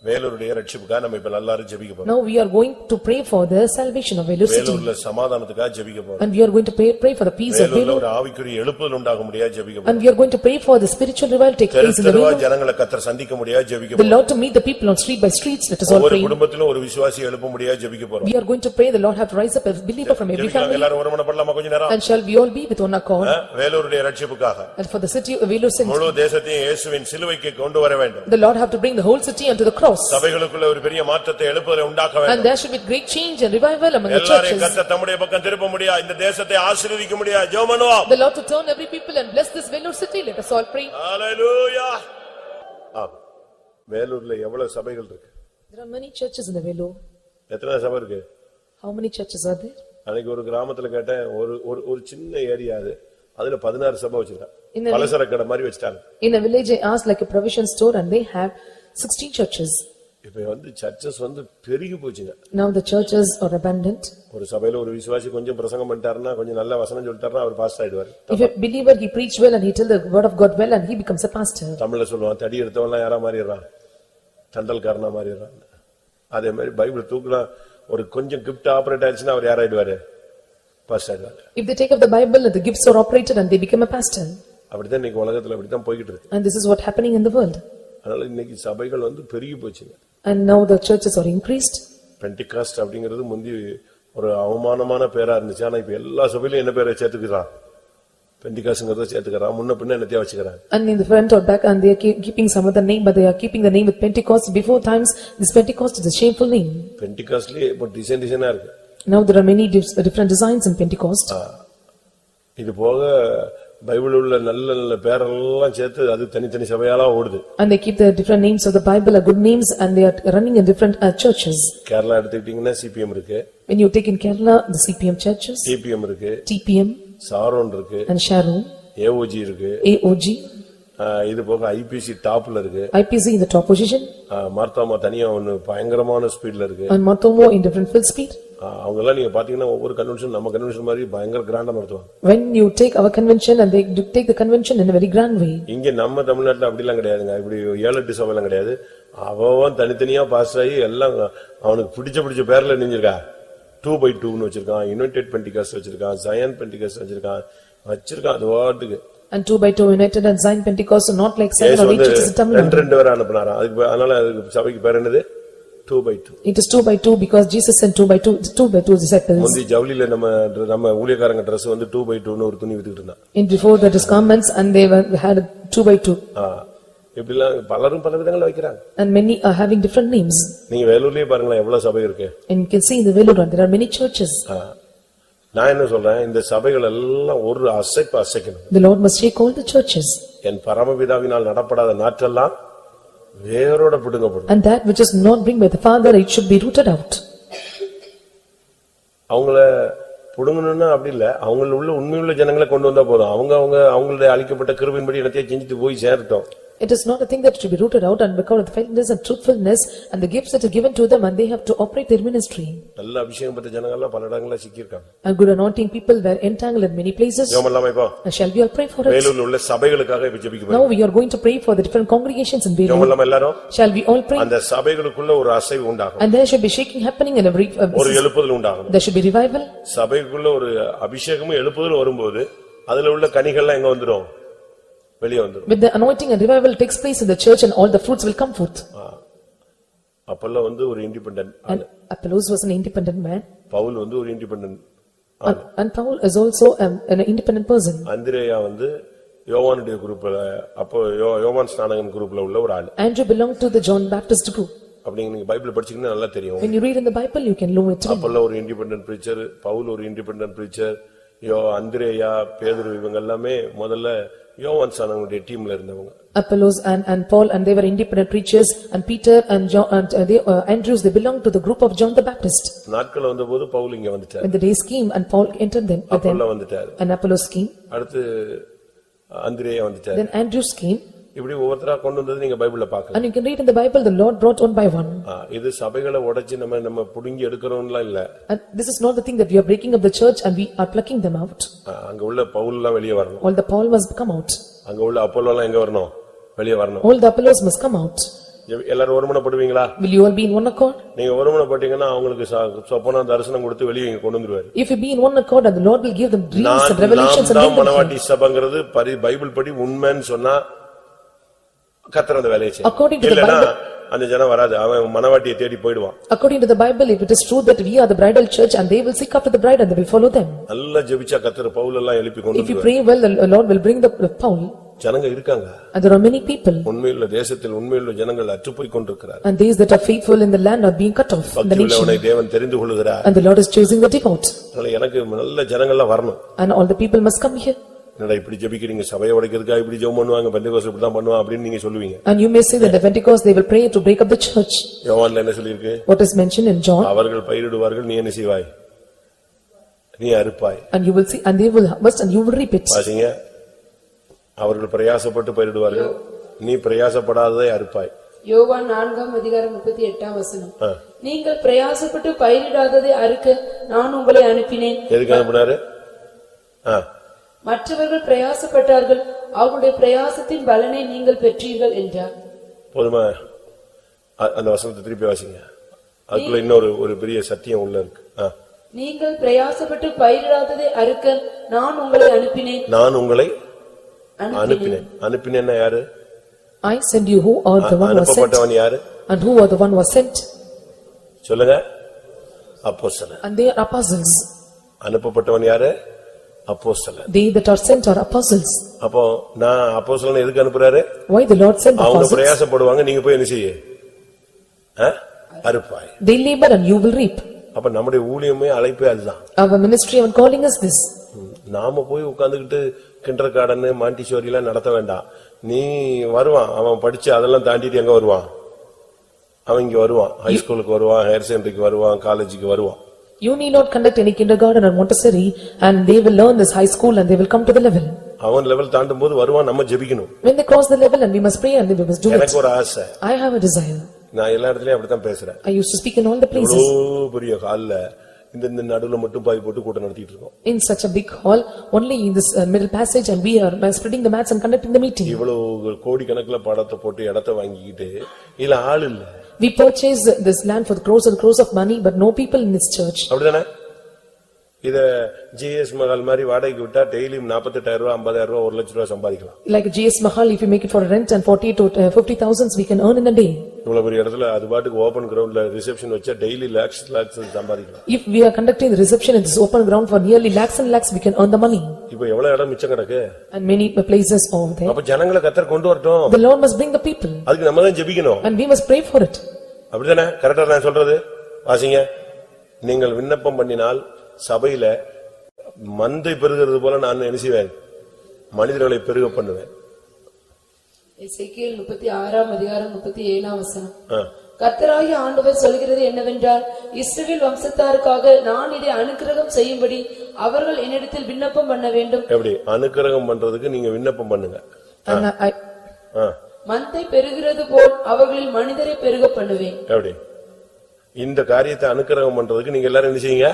வேலூருடைய ரட்சிப்புக்காக நம்ம இப்ப எல்லாரும் ஜெபிக்க போறோம். Now we are going to pray for the salvation of Velur city. வேலூர்ல சமாதானத்துக்காக ஜெபிக்க போறோம். And we are going to pray for the peace of வேலூர்ல Velur. ஒரு ஆவிக்குரிய எழுப்புதல் உண்டாக முடியா ஜெபிக்க போறோம். And we are going to pray for the spiritual revival take place in the தெருவா Velur. ஜனங்களை கர்த்தர் சந்திக்க முடியா ஜெபிக்க The போறோம். Lord to meet the people on street by streets. Let us all ஒவ்வொரு pray. குடும்பத்திலும் ஒரு விசுவாசி எழுப்ப முடியா ஜெபிக்க போறோம். We are going to pray the Lord have to rise up a believer from every family. எல்லாரும் ஒருமனப்படலாமா கொஞ்ச நேரம்? And shall we all be with one accord? வேலூருடைய ரட்சிப்புக்காக. And for the city of Velur city. முழு தேசத்தையும் இயேசுவின் சிலுவைக்கு கொண்டு வர வேண்டும். The Lord have to bring the whole city unto the cross. சபைகளுக்குள்ள ஒரு பெரிய மாற்றத்தை எழுப்புதலை உண்டாக்க வேண்டும். And there should be great change and revival among the எல்லாரையும் churches. கர்த்தர் தம்முடைய பக்கம் திருப்ப முடியா, இந்த தேசத்தை ஆசீர்வதிக்க முடியா. ஜெபம் பண்ணுவோம். The Lord to turn every people and bless this Velur city. Let us all pray. ஹalleluya. வேலூர்ல எவ்வளவு சபைகள் இருக்கு? There are many churches in the Velur. எத்தனை சபை இருக்கு? How many churches are there? அன்னைக்கு ஒரு கிராமத்துல கேட்டேன், ஒரு சின்ன ஏரியா அது, அதுல 16 சபை வச்சிருக்காங்க. In a- பலசரக்கு கடை மாதிரி வச்சிட்டாங்க. In a village I asked like a provision store and they have 16 churches. இப்ப சர்ச்சஸ் பெருகி போச்சுங்க. Now the churches are abundant. ஒரு சபையில ஒரு விசுவாசி கொஞ்சம் பிரசங்கம் பண்ணிட்டாருன்னா, கொஞ்சம் நல்ல வசனம் சொல்லிட்டாருன்னா அவர் pastor ஆயிடுவாரு. If a believer he preach well and he tell the word of God well and he becomes a pastor. தமிழ்ல சொல்லுவான், தடி எடுத்தவன்லாம் யாரா மாறிடுறான், தண்டல்காரனா மாறிடுறான். அதே மாதிரி பைபிள் தூக்குனா ஒரு கொஞ்சம் கிஃப்ட் ஆபரேட் ஆயிடுச்சுன்னா அவர் யாராயிடுவாரு? Pastor ஆயிடுவாரு. If they take up the Bible and the gifts are operated and they become a pastor. அப்படிதான் இன்னைக்கு உலகத்துல அப்படிதான் போய்கிட்டு இருக்கு. And this is what happening in the world. அதனால இன்னைக்கு சபைகள் பெருகி போச்சுங்க. And now the churches are increased. Pentecost அப்படிங்கிறது முந்தி ஒரு அவமானமான பேரா இருந்துச்சு. ஆனா இப்ப எல்லா சபையிலும் என்ன பேரை சேர்த்துக்கிறான்? பெண்டிகாஸ்ட்ங்கறத சேர்த்துக்கறான். முன்ன பின்ன என்னத்தையா வச்சுக்கறான். And in the front or back and they are keeping some other name, but they are keeping the name with Pentecost. Before times this Pentecost is a shameful name. பெண்டிகாஸ்ட்லயே இப்ப டிசைனா இருக்கு. Now there are many different designs in Pentecost. இது போக பைபிள் உள்ள நல்ல நல்ல பேரெல்லாம் சேர்த்து அது தனித்தனி சபையாலா ஓடுது. And they keep the different names of the Bible are good names and they are running in different churches. Kerala எடுத்துக்கிட்டீங்கன்னா சிபிஎம் இருக்கு. When you take in Kerala the CPM churches. TPM இருக்கு. TPM. சாரோன் இருக்கு. And Sharon. AOG இருக்கு. AOG. இது போக ஐபிசி டாப்ல இருக்கு. IPC in the top position. மார்த்தாமா தனியா பயங்கரமான ஸ்பீட்ல இருக்கு. And Marthomo in different full speed. அவங்க எல்லாம் நீங்க பாத்தீங்கன்னா ஒவ்வொரு கன்வென்ஷன் நம்ம கன்வென்ஷன் மாதிரி பயங்கர கிராண்டா நடத்துவாங்க. When you take our convention and they take the convention in a very grand way. இங்க நம்ம தமிழ்நாட்டுல அப்படி எல்லாம் கிடையாதுங்க. இப்படி 7-8 சபை எல்லாம் கிடையாது. அவன் தனித்தனியா பாஸ் ஆகி எல்லாம் அவனுக்கு பிடிச்ச பேர்ல நினைஞ்சிருக்கா. 2x2 னு வச்சிருக்கான், யுனைடெட் பெண்டிகாஸ்ட் வச்சிருக்கான், ஜயன் பெண்டிகாஸ்ட் வச்சிருக்கான் அது வாட்டுக்கு. And 2x2 United and Zion Pentecost are not like 7 or 8 churches in Tamil Nadu. ரெண்டு பேரை அனுப்புனாராம். அதுக்கு அதனால சபைக்கு பேர் என்னது? 2x2. It is 2x2 because Jesus sent 2x2 disciples. முந்தி ஜவுளில நம்ம ஊழியக்காரங்க Dress 2x2 னு ஒரு துணி வித்துக்கிட்டு இருந்தா. In before that is garments and they had 2x2. இப்படிலாம் பலரும் பல விதங்கள வைக்கிறாங்க. And many are having different names. நீங்க வேலூர்லயே பாருங்களேன் எவ்வளவு சபை இருக்கு. And you can see in the Velur there are many churches. நான் என்ன சொல்றேன், இந்த சபைகள் எல்லாம் ஒரு அசைக்கணும். The Lord must shake all the churches. என் பரமபிதாவினால் நடப்படாத நாற்றெல்லாம் வேரோட பிடுங்கப்படும். And that which is not bring by the Father it should be rooted out. அவங்கள புடுங்கணும்னா அப்படி இல்ல, அவங்கள உள்ள உண்மையுள்ள ஜனங்களை கொண்டு வந்தா போதும். அவங்களுடைய அளிக்கப்பட்ட கிருபையின்படி என்னத்தையே செஞ்சுட்டு போய் சேரட்டும். It is not a thing that should be rooted out, and because of the faithfulness and truthfulness and the gifts that are given to them, and they have to operate their ministry. நல்ல அபிஷேகம் பெற்ற ஜனங்கள் எல்லாம் பல இடங்கள்ல சிக்கியிருக்காங்க. And good anointing people were entangled in many places. ஜெபமெல்லாம் இப்போ And shall we all pray for it? வேலூர்ல உள்ள சபைகளுக்காக இப்ப ஜெபிக்க Now போறோம். we are going to pray for the different congregations in Belur. ஜெபமெல்லாம் எல்லாரும் Shall we all pray? அந்த சபைகளுக்குள்ள ஒரு அசைவு உண்டாகும். And there should be shaking happening in every ஒரு எழுப்புதல் உண்டாகும். there should be revival. சபைக்குள்ள ஒரு அபிஷேகமும் எழுப்புதல் வரும்போது அதுல உள்ள கனிகள்லாம் எங்க வந்துரும்? வெளியே வந்துரும். With the anointing and revival takes place in the church, and all the fruits will come forth. Apollos வந்து ஒரு independent And Apollos was an independent man, Paul வந்து ஒரு independent and Paul is also an independent person. அந்திரேயா வந்து யோவானுடைய குரூப்ல அப்போ யோவான் ஸ்நானகன் குரூப்ல உள்ள ஒரு ஆளு. Andrew belonged to the John Baptist group. அப்படி நீங்க பைபிள் படிச்சீங்கன்னா நல்லா தெரியும். When you read in the Bible, you can know it. அப்பல்ல ஒரு இண்டிபெண்டன்ட் பிரீச்சர், பவுல் ஒரு இண்டிபெண்டன்ட் பிரீச்சர், அந்திரேயா, பேதுரு இவங்க எல்லாமே முதல்ல யோவான் ஸ்நானகனுடைய டீம்ல இருந்தவங்க. Apollos and Paul, and they were independent preachers, and Peter and John and Andrews, they belonged to the group of John the Baptist. நாட்கள் வந்தபோது பவுல் இங்க வந்துட்டார். When the days came and Paul entered them, அப்பல்ல வந்துட்டார். and Apollos came. அடுத்து அந்திரேயா வந்துட்டார். Then Andrews came. இப்படி ஒவ்வொருத்தரா கொண்டு வந்தது நீங்க பைபிள்ல பார்க்கலாம். And you can read in the Bible, the Lord brought one by one. இது சபைகளை உடைச்சு நம்ம புடுங்கி எடுக்கறோம்லாம் இல்ல. And this is not the thing that we are breaking up the church and we are plucking them out. அங்க உள்ள பவுல் எல்லாம் வெளியே வரணும். All the Paul must come out. அங்க உள்ள அப்போலோ எல்லாம் எங்க வரணும்? வெளியே வரணும். All the Apollos must come out. எல்லாரும் ஒருமனப்படுவீங்களா? Will you all be in one accord? நீங்க ஒருமனப்பட்டீங்கன்னா அவங்களுக்கு சொப்பன தரிசனம் கொடுத்து வெளியே கொண்டு வந்துருவாரு. If you be in one accord, and the Lord will give them dreams and revelations and நான் மனவாட்டி சபைங்கிறது பைபிள் படி உண்மைன்னு சொன்னா கர்த்தர் அந்த வேலையை செய்வார். According to the Bible, அந்த ஜனம் வராது, அவன் மனவாட்டியை தேடி போய்டுவான். According to the Bible, if it is true that we are the bridal church, and they will seek after the bride and they will follow them. நல்லா ஜெபிச்சா கர்த்தர் பவுல் எல்லாம் எழுப்பி கொண்டு If you pray well, the Lord will bring the Paul. ஜனங்க இருக்காங்க. And there are many people. உண்மையுள்ள தேசத்தில் உண்மையுள்ள ஜனங்கள் அற்றுப்போய் கொண்டிருக்கிறார்கள். And these that are faithful in the land are being cut off in the nation. பக்தியுள்ளவனை தேவன் தெரிந்து கொள்கிறார். And the Lord is choosing the devout. எனக்கு நல்ல ஜனங்கள்லாம் வரணும். And all the people must come here. என்னடா இப்படி ஜெபிக்கிறீங்க, சபையை உடைக்கிறதுக்காக இப்படி ஜெபம் பண்ணுவாங்க, பெந்தெகோஸ்து இப்படி தான் பண்ணுவாங்க அப்படின்னு நீங்க சொல்லுவீங்க. And you may say that the Pentecost they will pray to break up the church. யோவான்ல என்ன சொல்லிருக்கு? What is mentioned in John? அவர்கள் பயிரிடுவார்கள், நீ என்ன செய்வாய்? நீ அறுப்பாய். And you will see, and they will harvest, and you will reap it. பாருங்க, அவர்கள் பிரயாசப்பட்டு பயிரிடுவார்கள், நீ பிரயாசப்படாததை அறுப்பாய். யோவான் 4:38 நீங்கள் பிரயாசப்பட்டு பயிரிடாததை அறுக்க நான் உங்களை அனுப்பினேன். எதுக்கு அனுப்பினாரு? மற்றவர்கள் பிரயாசப்பட்டார்கள், அவருடைய பிரயாசத்தின் பலனை நீங்கள் பெற்றீர்கள் என்றார். போதுமா? அந்த வசனத்தை திருப்பி வாசிங்க. அதுக்குள்ள இன்னொரு ஒரு பெரிய சத்தியம் உள்ள இருக்கு. நீங்கள் பிரயாசப்பட்டு பயிரிடாததை அறுக்க நான் உங்களை அனுப்பினேன். நான் உங்களை அனுப்பினேன். அனுப்பினேன்னா யாரு? I send you. Who are the one who was sent? அனுப்பப்பட்டவன் யாரு? And who are the one who was sent? சொல்லுங்க. அப்போஸ்தலர். And they are apostles. அனுப்பப்பட்டவன் யாரு? அப்போஸ்தலர். They that are sent are apostles. அப்போ நான் அப்போஸ்தலனை எதுக்கு அனுப்புறாரு? Why the Lord sent அவங்க apostles? பிரயாசப்படுவாங்க, நீங்க போய் என்ன செய்ய? அறுப்பாய். They labor and you will reap. அப்ப நம்முடைய ஊழியமே அழைப்பே அதுதான். Our ministry and calling is this. நாம போய் உட்கார்ந்துகிட்டு கிண்டர் கார்டன் மாண்டிசோரி எல்லாம் நடத்த வேண்டாம். நீ வருவான், அவன் படிச்சு அதெல்லாம் தாண்டிட்டு எங்க வருவான்? அவன் இங்க வருவான், ஹைஸ்கூலுக்கு வருவான், ஹையர் செகண்டரிக்கு வருவான், காலேஜுக்கு வருவான். You need not conduct any kindergarten or Montessori, and they will learn this high school and they will come to the level. அவன் லெவல் தாண்டும் போது வருவான், நம்ம ஜெபிக்கணும். When they cross the level, and we must pray and we must do it. எனக்கு ஒரு ஆசை. I have a desire. நான் எல்லா இடத்துலயும் அப்படித்தான் பேசுறேன். I used to speak in all the places. இவ்வளவு பெரிய ஹால்ல இந்த நடுவுல மட்டும் பாய் போட்டு கூட்டம் நடத்திட்டு இருக்கோம். In such a big hall, only in this middle passage, and we are spreading the mats and conducting the meeting. இவ்வளவு கோடி கணக்குல பணத்தை போட்டு இடத்தை வாங்கிக்கிட்டு இல்ல ஆள் இல்ல. We purchase this land for the crores and crores of money, but no people in this church. அப்படிதானே? இத ஜிஎஸ் மஹால் மாதிரி வாடகைக்கு விட்டா டெய்லி 48,000 ரூபாய், 50,000 ரூபாய், 1 லட்சம் ரூபாய் சம்பாதிக்கலாம். Like GS Mahal, if you make it for rent and 40 to 50,000 we can earn in a day. இவ்வளவு பெரிய இடத்துல அது பாட்டுக்கு ஓபன் கிரவுண்ட்ல ரிசெப்ஷன் வச்சா டெய்லி lakhs சம்பாதிக்கலாம். If we are conducting the reception in this open ground for nearly lakhs and lakhs, we can earn the money. இப்போ எவ்வளவு இடம் மிச்சம் கிடக்கு? And many places over there. அப்ப ஜனங்களை கர்த்தர் கொண்டு வரட்டும். The Lord must bring the people. அதுக்கு நம்ம தான் ஜெபிக்கணும். And we must pray for it. அப்படிதானே? கரெக்டா நான் சொல்றது? வாசிங்க. நீங்கள் விண்ணப்பம் பண்ணினால் சபையில மந்தை பெருகிறது போல நான் என்ன செய்வேன்? மனிதர்களை பெருக பண்ணுவேன். எசேக்கியேல் 36:37 கர்த்தராகிய ஆண்டவர் சொல்கிறது என்னவென்றால், இஸ்ரவேல் வம்சத்தாருக்காக நான் இதை அனுக்கிரகம் செய்யும்படி அவர்கள் என்னிடத்தில் விண்ணப்பம் பண்ண வேண்டும். எப்படி அனுக்கிரகம் பண்றதுக்கு நீங்க விண்ணப்பம் பண்ணுங்க. மந்தை பெருகிறது போல் அவர்களில் மனிதரை பெருக பண்ணுவேன். எப்படி இந்த காரியத்தை அனுக்கிரகம் பண்றதுக்கு நீங்க எல்லாரும் என்ன செய்யுங்க,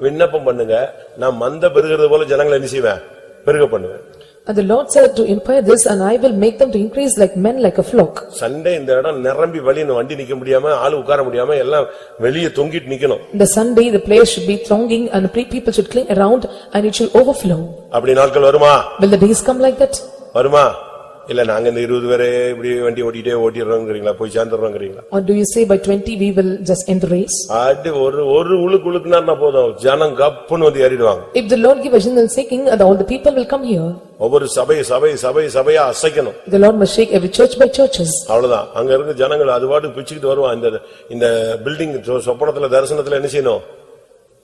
விண்ணப்பம் பண்ணுங்க. நான் மந்த பெருகிறது போல ஜனங்களை என்ன செய்வேன், பெருக பண்ணுவேன். And the Lord said to inquire this, and I will make them to increase like men like a flock. Sunday இந்த இடம் நிரம்பி வழின்னு வண்டி நிக்க முடியாம ஆளு உட்கார முடியாம எல்லாம் வெளியே தொங்கிட்டு நிக்கணும். The Sunday the place should be thronging and the people should cling around and it should overflow. அப்படி நாட்கள் வருமா? Will the days come like that? வருமா? இல்ல நாங்க இந்த 20 பேரே இப்படி வண்டி ஓட்டிடுறோம்ங்கறீங்களா, போய் சேர்ந்துறோம்ங்கறீங்களா? Or do you say by 20 we will just end the race? அது ஒரு உளுக்குனா போதும், ஜனம் கப்புன்னு வந்து ஏறிடுவாங்க. If the Lord give a general shaking, all the people will come here. ஒவ்வொரு சபையா அசைக்கணும். The Lord must shake every church by churches. அவ்வளவுதான். அங்க இருக்க ஜனங்கள் அதுபாட்டு பிச்சுக்கிட்டு வருவாங்க. இந்த பில்டிங் சொப்பனத்துல தரிசனத்துல என்ன செய்யணும்,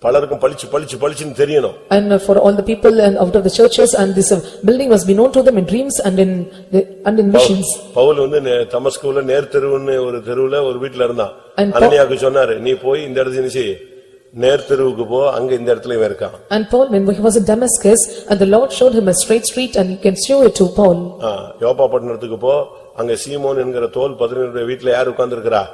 பலருக்கும் பளிச்சுன்னு தெரியணும். And for all the people and out of the churches, and this building must be known to them in dreams and in visions. Pavul வந்து தமஸ்குல நேர் தெருவுன்னு ஒரு தெருவுல ஒரு வீட்ல இருந்தான். அனனியாவுக்கு சொன்னாரு, நீ போய் இந்த இடத்துல என்ன செய், நேர் தெருவுக்கு போ, அங்க இந்த இடத்துல இவன் இருக்கான். And Paul, when he was in Damascus, and the Lord showed him a straight street and you can show it to Paul. யோப்பா பட்டணத்துக்கு போ, அங்க சீமோன் என்கிற தோல் 11 வீட்ல யார் உட்கார்ந்திருக்கிறா,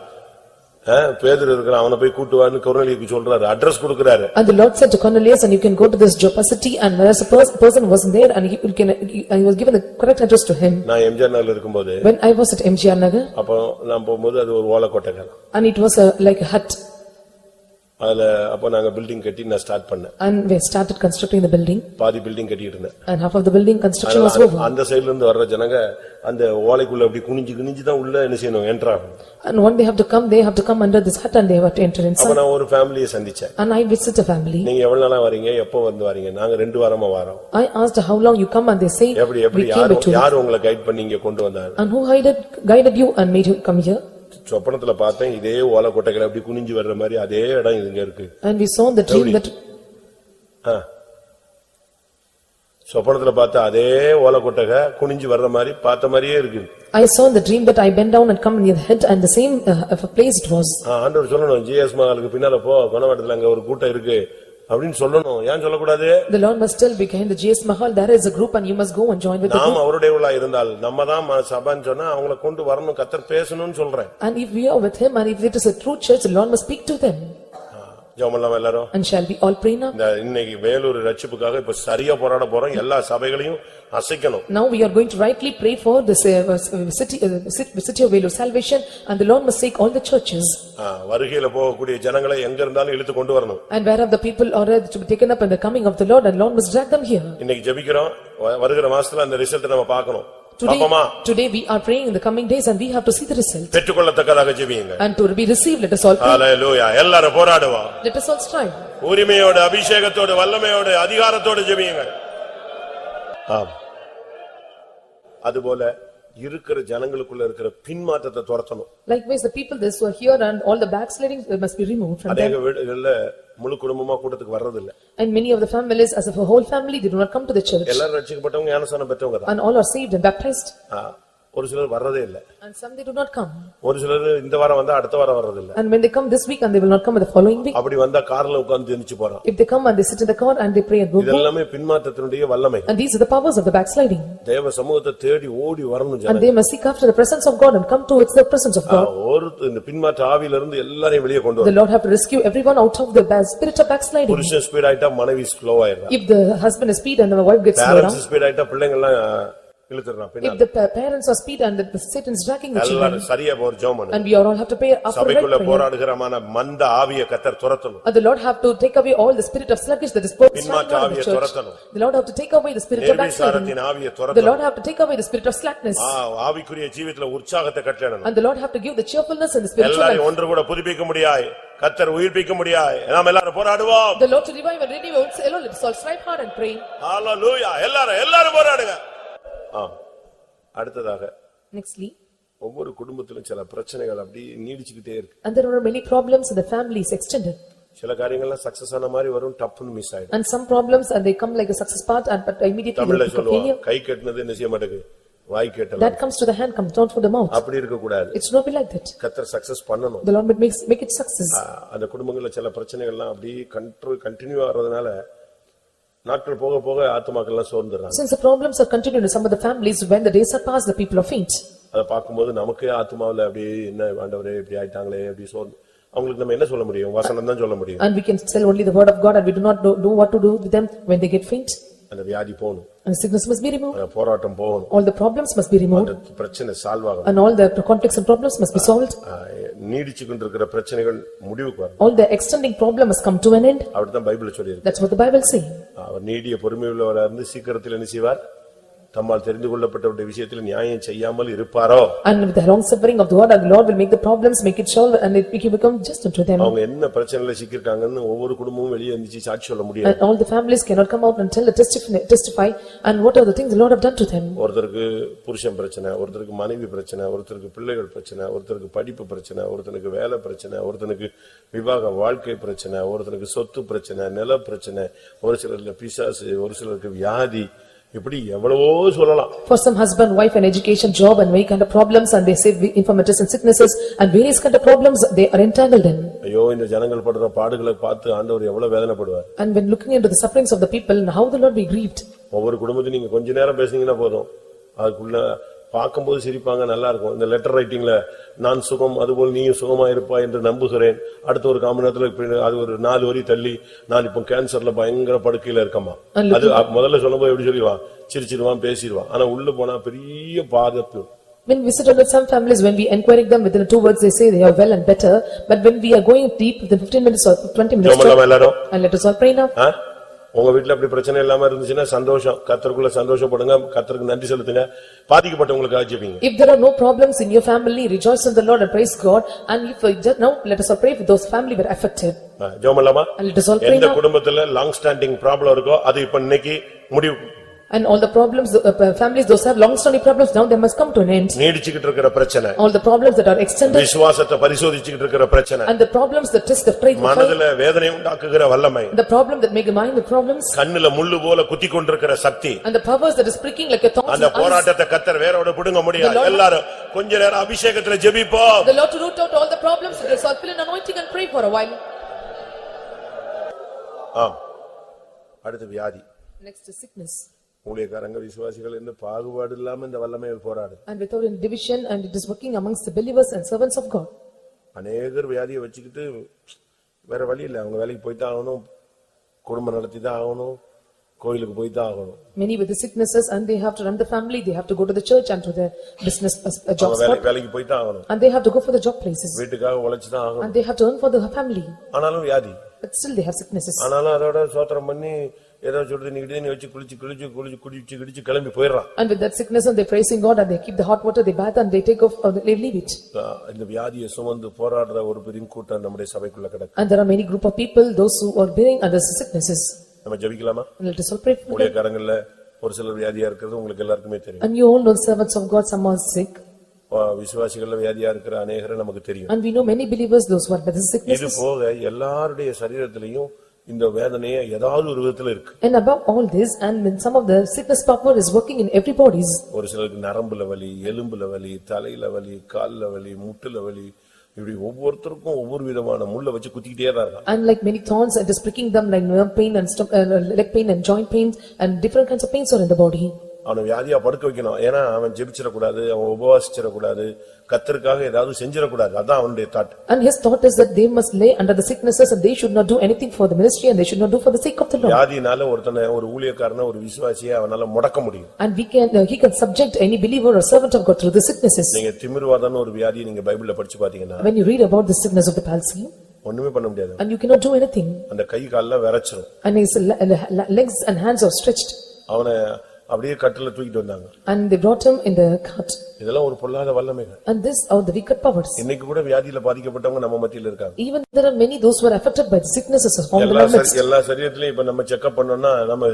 பேதுரு இருக்கிறான், அவனை போய் கூட்டுவான்னு கொர்நேலியுக்கு சொல்றாரு, அட்ரஸ் கொடுக்கறாரு. And the Lord said to Cornelius, and you can go to this Joppa city, and there's a person was there and he was given the correct address to him. நான் எம்ஜிஆர் நகர்ல இருக்கும்போது, when I was at MGR Nagar, அப்ப நான் போகும்போது அது ஒரு ஓலக்கோட்டை. and it was like a hut. அதுல அப்ப நாங்க பில்டிங் கட்டி நான் ஸ்டார்ட் பண்ணேன். And we started constructing the building. பாதி பில்டிங் கட்டிட்டு இருந்தேன். And half of the building construction was over. அந்த சைடுல இருந்து வர்ற ஜனங்க அந்த ஓலைக்குள்ள அப்படி குனிஞ்சு தான் உள்ள என்ன செய்யணும், என்டர் ஆகணும். And when they have to come under this hut and they have to enter inside. அப்ப நான் ஒரு ஃபேமிலியை சந்திச்சேன். And I visited a family. நீங்க எவ்வளவு நாளா வரீங்க, எப்போ வந்து வரீங்க? நாங்க 2 வாரமா வரோம். I asked how long you come, and they say எப்படி யார் உங்களை கைட் பண்ணி இங்க கொண்டு வந்தாங்க? And who guided you and made you come here? சொப்பனத்துல பார்த்தேன், இதே ஓலைக்கோட்டைகள் அப்படி குனிஞ்சு வர்ற மாதிரி அதே இடம் இங்க இருக்கு. And we saw the dream that சொப்பனத்துல பார்த்த அதே ஓலைக்கோட்டை குனிஞ்சு வர்ற மாதிரி பார்த்த மாதிரியே இருக்கு. I saw the dream that I bent down and come near the head, and the same place it was. ஆண்டவர் சொல்லணும், ஜிஎஸ் மகாலுக்கு பின்னால போ, கொனவாடத்துல அங்க ஒரு கூட்டம் இருக்கு அப்படின்னு சொல்லணும். ஏன் சொல்லக்கூடாது? The Lord must tell behind the GS Mahal there is a group and you must go and join with the group. நாம் அவருடையவளா இருந்தால் நம்ம தான் சபைன்னு சொன்னா அவங்களை கொண்டு வரணும், கர்த்தர் பேசணும்னு சொல்றேன். And if we are with him and if it is a true church, the Lord must speak to them. ஜெபமெல்லாம் எல்லாரும். And shall we all pray now? இன்னைக்கு வேலூர் ரட்சிப்புக்காக இப்ப சரியா போராட போறோம். எல்லா சபைகளையும் அசைக்கணும். Now we are going to rightly pray for this city of Velur salvation, and the Lord must take all the churches. வருகையில போகக்கூடிய ஜனங்களை எங்க இருந்தாலும் இழுத்து கொண்டு வரணும். And wherever the people are to be taken up in the coming of the Lord, and Lord must drag them here. இன்னைக்கு ஜெபிக்கிறோம், வருகிற மாசத்துல அந்த ரிசல்ட் நம்ம பார்க்கணும். Today we are praying in the coming days, and we have to see the result. பெற்றுக்கொள்ளத்தக்கதாக ஜெபியுங்க. And to be received, let us all pray. ஹalleluya. எல்லாரும் போராடுவோம். Let us all strive. உரிமையோடு, அபிஷேகத்தோடு, வல்லமையோடு, அதிகாரத்தோடு ஜெபியுங்க. ஆம். அதுபோல இருக்கிற ஜனங்களுக்குள்ள இருக்கிற பின்மாற்றத்தை துரத்தணும். Likewise the people this were here and all the backsliding must be removed from them. அநேக வீடுகள்ல முழு குடும்பமா கூட்டத்துக்கு வர்றது இல்ல. And many of the families, as of a whole family, they do not come to the church. எல்லாரும் ரட்சிக்கப்பட்டவங்க, ஞானஸ்நானம் பெற்றவங்க தான். And all are saved and baptized. ஒரு சிலர் வர்றதே இல்ல. And some they do not come. ஒரு சிலர் இந்த வாரம் வந்தா அடுத்த வாரம் வர்றது இல்ல. And when they come this week and they will not come the following week. அப்படி வந்தா கார்ல உட்கார்ந்து ஜெபிச்சு போறாங்க. If they come and they sit in the car and they pray and go. இதெல்லாம் பின்மாற்றத்தினுடைய வல்லமை. And these are the powers of the backsliding. தேவ சமூகத்தை தேடி ஓடி வரணும் ஜனங்க. And they must seek after the presence of God and come towards the presence of God. ஒரு இந்த பின்மாற்ற ஆவியில இருந்து எல்லாரையும் வெளியே கொண்டு வர. The Lord have to rescue everyone out of the spirit of backsliding. புருஷன் ஸ்பீட் ஆயிட்டா மனைவி slow Aayira. If the husband is speed and the wife gets slow down. parents speed ஆயிட்டா பிள்ளைங்க எல்லாம் இழுத்துறான் பின்னால. If the parents are speed and the Satan is dragging the children. எல்லாரும் சரியா போர் ஜெபம் பண்ணு. And we all have to pray after prayer. சபைக்குள்ள போராடுகிறமான மந்த ஆவியை கர்த்தர் துரத்தணும். And the Lord have to take away all the spirit of sluggish that is spoken in the church. The Lord have to take away the spirit of backsliding. The Lord have to take away the spirit of slackness. ஆவிக்குரிய ஜீவிதத்துல உற்சாகத்தை கட்டளையிடணும். And the Lord have to give the cheerfulness and the spiritual life. எல்லாரும் ஒன்று கூட புதுப்பிக்க முடியாய், கர்த்தர் உயிர்ப்பிக்க முடியாய். நாம் எல்லாரும் போராடுவோம். The Lord to revive and renew us alone. Let us all strive hard and pray. Hallelujah. எல்லாரும் போராடுங்க. அடுத்ததாக nextly ஒவ்வொரு குடும்பத்திலும் சில பிரச்சனைகள் அப்படி நீடிச்சிட்டே இருக்கு. And there are many problems in the families extended. சில காரியங்கள்லாம் சக்சஸ் ஆன மாதிரி வரும், டப்புன்னு மிஸ் ஆயிடும். And some problems and they come like a success part and but immediately தமிழ்ல சொல்லுவாங்க, கை கட்டினது என்ன செய்ய மாட்டேங்குது, வாய் கேட்டல. That comes to the hand, comes not for the mouth. அப்படி இருக்க கூடாது. It's not be like that. கர்த்தர் சக்சஸ் பண்ணனும். The Lord make it success. அந்த குடும்பங்கள்ல சில பிரச்சனைகள்லாம் அப்படி கண்டினியூ ஆறதுனால நாட்கள் போக போக ஆத்துமாக்கள் எல்லாம் சோர்ந்துறாங்க. Since the problems are continued in some of the families, when the days are passed, the people are faint. அதை பார்க்கும்போது நமக்கே ஆத்மாவுல அப்படியே என்ன ஆண்டவரே இப்படி ஆயிட்டாங்களே அப்படி சோர்ந்து அவங்களுக்கு நம்ம என்ன சொல்ல முடியும்? வசனம் தான் சொல்ல முடியும். And we can tell only the word of God and we do not know what to do with them when they get faint. அந்த வியாதி போணும், And the sickness must be removed. போராட்டம் போகணும், All the problems must be removed. அந்த பிரச்சனை சால்வ் ஆகணும், And all the conflicts and problems must be solved. நீடிச்சு கொண்டிருக்கிற பிரச்சனைகள் முடிவுக்கு வரணும். All the extending problem must come to an end. அப்படிதான் பைபிள் சொல்லியிருக்கு. That's what the Bible says. அவர் நீடிய பொறுமை உள்ளவராக இருந்து சீக்கிரத்தில் என்ன செய்வார்? தம்மால் தெரிந்து கொள்ளப்பட்டவருடைய விஷயத்தில் நியாயம் செய்யாமல் இருப்பாரோ? And with the long suffering of the word, the Lord will make the problems, make it solve, and it will become just unto them. அவங்க என்ன பிரச்சனையில சிக்கிருக்காங்கன்னு ஒவ்வொரு குடும்பமும் வெளியே வந்து சாட்சி சொல்ல முடியாது. And all the families cannot come out and tell, testify, and what are the things the Lord have done to them. ஒருத்தருக்கு புருஷன் பிரச்சனை, ஒருத்தருக்கு மனைவி பிரச்சனை, ஒருத்தருக்கு பிள்ளைகள் பிரச்சனை, ஒருத்தருக்கு படிப்பு பிரச்சனை, ஒருத்தனுக்கு வேலை பிரச்சனை, ஒருத்தனுக்கு விவாக வாழ்க்கை பிரச்சனை, ஒருத்தனுக்கு சொத்து பிரச்சனை, நில பிரச்சனை, ஒரு சிலருக்கு பிசாசு, ஒரு சிலருக்கு வியாதி, இப்படி எவ்வளவோ சொல்லலாம். For some husband, wife and education, job and many kind of problems, and they say infirmities and sicknesses and various kind of problems they are entangled in. ஐயோ இந்த ஜனங்கள் படுற பாடுகளை பார்த்து ஆண்டவர் எவ்வளவு வேதனைப்படுவார். And when looking into the sufferings of the people, how the Lord be grieved. ஒவ்வொரு குடும்பத்தையும் நீங்க கொஞ்ச நேரம் பேசுனீங்கன்னா போதும், அதுக்குள்ள பார்க்கும்போது சிரிப்பாங்க, நல்லா இருக்கும். இந்த லெட்டர் ரைட்டிங்ல நான் சுகம் அதுபோல் நீயும் சுகமா இருப்பா என்று நம்புகிறேன், அடுத்த ஒரு காம நேரத்துல அது ஒரு 4 வரி தள்ளி நான் இப்ப கேன்சர்ல பயங்கர படுக்கையில இருக்கமா, அது முதல்ல சொல்லும்போது எப்படி சொல்லிடுவான்? சிரிச்சிடுவான், பேசிடுவான். ஆனா உள்ள போனா பெரிய பாதிப்பு. When we visited with some families, when we inquiring them within 2 words, they say they are well and better. But when we are going deep within 15 minutes or 20 minutes, and let us all pray now. உங்க வீட்டுல அப்படி பிரச்சனை இல்லாம இருந்துச்சுன்னா சந்தோஷம், கர்த்தருக்குள்ள சந்தோஷப்படுங்க, கர்த்தருக்கு நன்றி செலுத்துங்க, பாதிக்கப்பட்டவங்களுக்கு ஜெபிங்க. If there are no problems in your family, rejoice in the Lord and praise God. And if now let us all pray for those family were affected. ஜெபமலாமா? And let us all pray now. எந்த குடும்பத்துல லாங் ஸ்டாண்டிங் ப்ராப்ளம் இருக்கோ அது இப்ப இன்னைக்கு முடிவு. And all the problems, families, those have long-standing problems, now they must come to an end. நீடிச்சிட்டு இருக்கிற பிரச்சனை, All the problems that are extended, விசுவாசத்தை பரிசோதிச்சிட்டு இருக்கிற பிரச்சனை, and the problems that test the faith, மனதுல வேதனை உண்டாக்குகிற வல்லமை, the problem that make the mind the problems, கண்ணுல முள்ளு போல குத்தி கொண்டிருக்கிற சக்தி, and the powers that is pricking like a thorn. அந்த போராட்டத்தை கர்த்தர் வேரோட புடுங்க முடியாது. எல்லாரும் கொஞ்ச நேரம் அபிஷேகத்துல ஜெபிப்போம். The Lord to root out all the problems, let us all fill in anointing and pray for a while. அடுத்து வியாதி. Next is sickness. ஊழியக்காரங்க விசுவாசிகள் என்று பாகுபாடு இல்லாம இந்த வல்லமையை போராடு. And without any division, and it is working amongst the believers and servants of God. அநேகர் வியாதியை வச்சுக்கிட்டு வேற வழி இல்லை, அவங்க வேலைக்கு போய்தான் ஆகணும், குடும்பம் நடத்தி தான் ஆகணும், கோயிலுக்கு போய்தான் ஆகணும். Many with the sicknesses and they have to run the family, they have to go to the church and to the business job spot. வேலைக்கு போய்தான் ஆகணும். And they have to go for the job places. வீட்டுக்காக உழைச்சுதான் ஆகணும். And they have to earn for the family. ஆனாலும் வியாதி. But still they have sicknesses. ஆனாலும் அதோட சோத்திரம் பண்ணி ஏதோ சொல்றது நீ வச்சு குளிச்சு கிளம்பி போயிடுறான். And with that sickness and they praising God and they keep the hot water, they bath and they take off or they leave it. இந்த வியாதியை சுமந்து போராடுற ஒரு பெரிய கூட்டம் நம்முடைய சபைக்குள்ள கிடக்கு. And there are many group of people, those who are bearing other sicknesses. நம்ம ஜெபிக்கலாமா? Let us all pray for them. ஊழியக்காரங்கள்ல ஒரு சிலர் வியாதியா இருக்கிறது உங்களுக்கு எல்லாருக்குமே தெரியும். And you all know the servants of God, some are sick. விசுவாசிகள்ல வியாதியா இருக்கிற அநேகரை நமக்கு தெரியும். And we know many believers, those who are with the sicknesses. இது போக எல்லாருடைய சரீரத்திலையும் இந்த வேதனையே ஏதாவது ஒரு விதத்துல இருக்கு. And above all this, and when some of the sickness power is working in every bodies. ஒரு சிலருக்கு நரம்புல வலி, எலும்புல வலி, தலையில வலி, கால்ல வலி, முட்டுல வலி, இப்படி ஒவ்வொருத்தருக்கும் ஒவ்வொரு விதமான முள்ள வச்சு குத்திக்கிட்டே தான் இருக்காங்க. And like many thorns, it is pricking them like nerve pain and leg pain and joint pains and different kinds of pains are in the body. அவனை வியாதியா படுக்க வைக்கணும், ஏன்னா அவன் ஜெபிச்சிடக்கூடாது, அவன் உபவாசிச்சிடக்கூடாது, கர்த்தருக்காக ஏதாவது செஞ்சிடக்கூடாது, அதான் அவனுடைய thought. And his thought is that they must lay under the sicknesses and they should not do anything for the ministry and they should not do for the sake of the Lord. வியாதினால ஒருத்தனை ஒரு ஊழியக்காரனை ஒரு விசுவாசியை அவனால முடக்க முடியும். And he can subject any believer or servant of God through the sicknesses. நீங்க திமிர்வாதம்னு ஒரு வியாதியை நீங்க பைபிள்ல படிச்சு பாத்தீங்கன்னா, when you read about the sickness of the palsy, ஒண்ணுமே பண்ண முடியாது. And you cannot do anything. அந்த கை கால்ல விரச்சிரும். And his legs and hands are stretched. அவனை அப்படியே கட்டில தூக்கிட்டு வந்தாங்க. And they brought him in the cart. இதெல்லாம் ஒரு பொல்லாத வல்லமைகள். And this are the wicked powers. இன்னைக்கு கூட வியாதியில பாதிக்கப்பட்டவங்க நம்ம மத்தியில இருக்காங்க. Even there are many those who are affected by the sicknesses of found in our midst. எல்லா சரீரத்திலயும் இப்ப நம்ம செக்அப் பண்ணோம்னா, நம்ம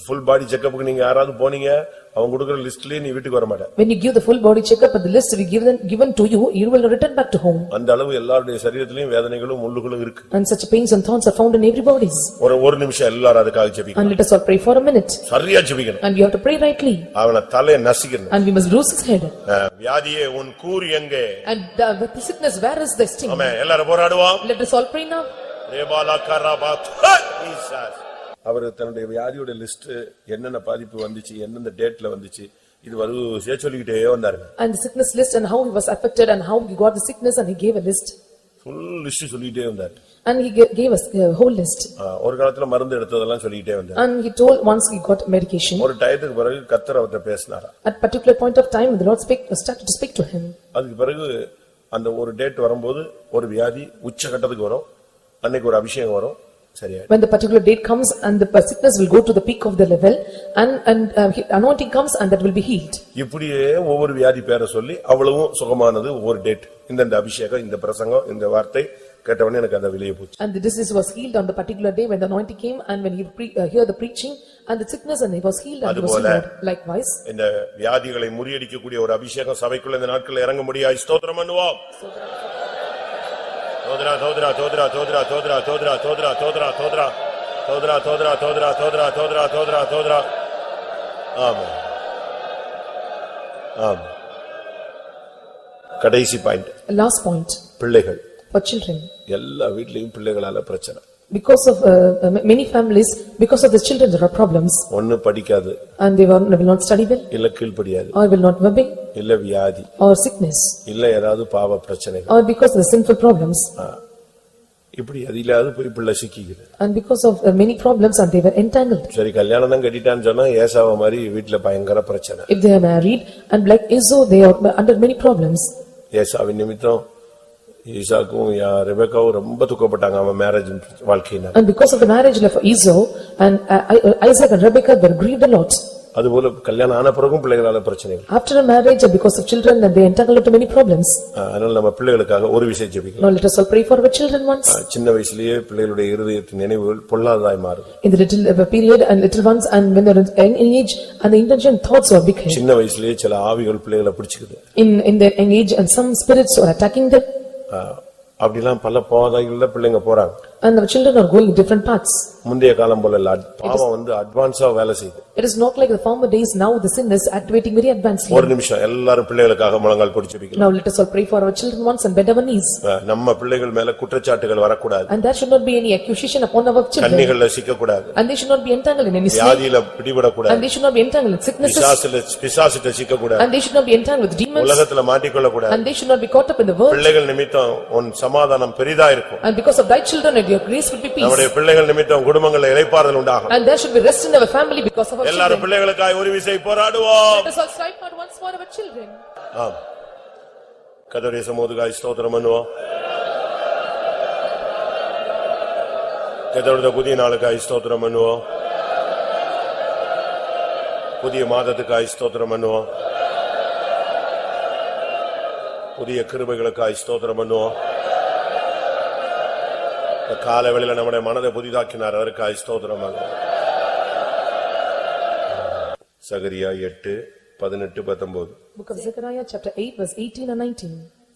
full body செக்அப்க்கு நீங்க யாராவது போனீங்க, அவங்க கொடுக்கிற லிஸ்ட்லயே நீ வீட்டுக்கு வர மாட்ட. When you give the full body checkup and the list we given to you, you will return back to home. அந்த அளவு எல்லாருடைய சரீரத்திலயும் வேதனைகளும் முள்ளுகளும் இருக்கு. And such pains and thorns are found in every body. ஒரு நிமிஷம் எல்லாரும் அதுக்காக ஜெபிக்கணும். And let us all pray for a minute. சரியா ஜெபிக்கணும். And we have to pray rightly. அவன தலையை நசிக்கணும். And we must bruise his head. வியாதியே உன் கூர் எங்கே? And the sickness, where is the sting? ஆமென். எல்லாரும் போராடுவோம். Let us all pray now. ரேபாலா கராபாத் ஜீசஸ். அவர் தன்னுடைய வியாதியோட லிஸ்ட் என்னென்ன பாதிப்பு வந்துச்சு, என்னென்ன டேட்ல வந்துச்சு, இது வரிசையா சொல்லிக்கிட்டே வந்தாருங்க. And the sickness list and how he was affected and how he got the sickness, and he gave a list. Full list சொல்லிட்டே வந்தாரு. And he gave us a whole list. ஒரு காலத்துல மருந்து எடுத்ததெல்லாம் சொல்லிட்டே வந்தாரு. And he told once he got medication. ஒரு டயத்துக்கு பிறகு கர்த்தர் அவர்ட்ட பேசினாரா. At particular point of time the Lord started to speak to him. அதுக்கு பிறகு அந்த ஒரு டேட் வரும்போது ஒரு வியாதி உச்சகட்டத்துக்கு வரும். அன்னைக்கு ஒரு அபிஷேகம் வரும். சரியா? When the particular date comes and the sickness will go to the peak of the level, and anointing comes and that will be healed. இப்படியே ஒவ்வொரு வியாதி பேரை சொல்லி அவ்வளவும் சுகமானது ஒவ்வொரு டேட். இந்த அபிஷேகம், இந்த பிரசங்கம், இந்த வார்த்தை கேட்டவனே எனக்கு அந்த வெளியே போச்சு. And the disease was healed on the particular day when the anointing came, and when he heard the preaching and the sickness, and he was healed and he was healed. Likewise, இந்த வியாதிகளை முறியடிக்கக்கூடிய ஒரு அபிஷேகம் சபைக்குள்ள இந்த நாட்களில் இறங்க முடியாது. ஸ்தோத்திரம் பண்ணுவோம். தோத்ரா தோத்ரா தோத்ரா தோத்ரா தோத்ரா தோத்ரா தோத்ரா தோத்ரா தோத்ரா தோத்ரா தோத்ரா தோத்ரா தோத்ரா தோத்ரா தோத்ரா தோத்ரா. ஆமென் ஆமென். கடைசி பாயிண்ட், last point, பிள்ளைகள். for children. எல்லா வீட்லயும் பிள்ளைகளால பிரச்சனை. Because of many families, because of the children there are problems. ஒன்னு படிக்காது, and they will not study well, இல்ல கீழ்ப்படியாது, or will not obey, இல்ல வியாதி, or sickness, இல்ல ஏதாவது பாவ பிரச்சனைகள், or because of the sinful problems. இப்படி அதிலாவது போய் பிள்ளை சிக்கிக்குது. And because of many problems and they were entangled. சரி, கல்யாணம் தான் கட்டிட்டான்னு சொன்னா ஏசாவ மாதிரி வீட்ல பயங்கர பிரச்சனை. If they are married and like Esau, they are under many problems. ஏசாவின் நிமித்தம் ஈசாக்கும் ரெபெக்காவும் ரொம்ப துக்கப்பட்டாங்க அவன் மேரேஜ் வாழ்க்கையில. And because of the marriage of Esau and Isaac and Rebekah were grieved a lot. அதுபோல கல்யாணம் ஆன பிறகும் பிள்ளைகளால பிரச்சனைகள். After a marriage and because of children, and they entangled into many problems. அதனால நம்ம பிள்ளைகளுக்காக ஒரு விஷயம் ஜெபிக்கலாம். Now let us all pray for our children once. சின்ன வயசுலயே பிள்ளைகளுடைய இருதயத்தின் நினைவுகள் பொல்லாததாய் மாறுது. In the little period and little ones, and when they are in age and the intention thoughts are big. சின்ன வயசுலயே சில ஆவிகள் பிள்ளைகளை பிடிச்சுக்குது. In their age and some spirits are attacking them. அப்படிலாம் பல பாதைகள்ல பிள்ளைங்க போறாங்க. And the children are going different paths. முந்தைய காலம் போல இல்ல, பாவம் வந்து அட்வான்ஸா வேலை செய்யுது. It is not like the former days. Now the sin is activating very advanced. ஒரு நிமிஷம் எல்லாரும் பிள்ளைகளுக்காக முழங்கால் போட்டு ஜெபிக்கலாம். Now let us all pray for our children once and bend our knees. நம்ம பிள்ளைகள் மேல குற்றச்சாட்டுகள் வரக்கூடாது. And there should not be any accusation upon our children. கண்ணிகள்ல சிக்க கூடாது. And they should not be entangled in any sin. வியாதியில பிடிபட கூடாது. And they should not be entangled in sicknesses. பிசாசிட்ட சிக்க கூடாது. And they should not be entangled with demons. உலகத்துல மாட்டிக்கொள்ள கூடாது. And they should not be caught up in the world. பிள்ளைகள் நிமித்தம் உன் சமாதானம் பெரிதா இருக்கும். And because of thy children and your grace would be peace. நம்முடைய பிள்ளைகள் நிமித்தம் குடும்பங்கள்ல இளைப்பாறுதல் உண்டாகும். And there should be rest in our family because of our children. எல்லாரும் பிள்ளைகளுக்காக ஒரு விசை போராடுவோம். Let us all strive hard once for our children. ஆம். கர்த்தருடைய சமூகத்துக்காக ஸ்தோத்திரம் பண்ணுவோம். கர்த்தருடைய புதிய நாளுக்காக ஸ்தோத்திரம் பண்ணுவோம். புதிய மாதத்துக்காக ஸ்தோத்திரம் பண்ணுவோம். புதிய கிருபைகளுக்காக ஸ்தோத்திரம் பண்ணுவோம். காலவெளியில நம்முடைய மனதை புதிதாக்கினார், அதற்காக ஸ்தோத்திரம் பண்ணுவோம். சகரியா 8:18-19. Book of Zechariah chapter 8 verse 18 and 19.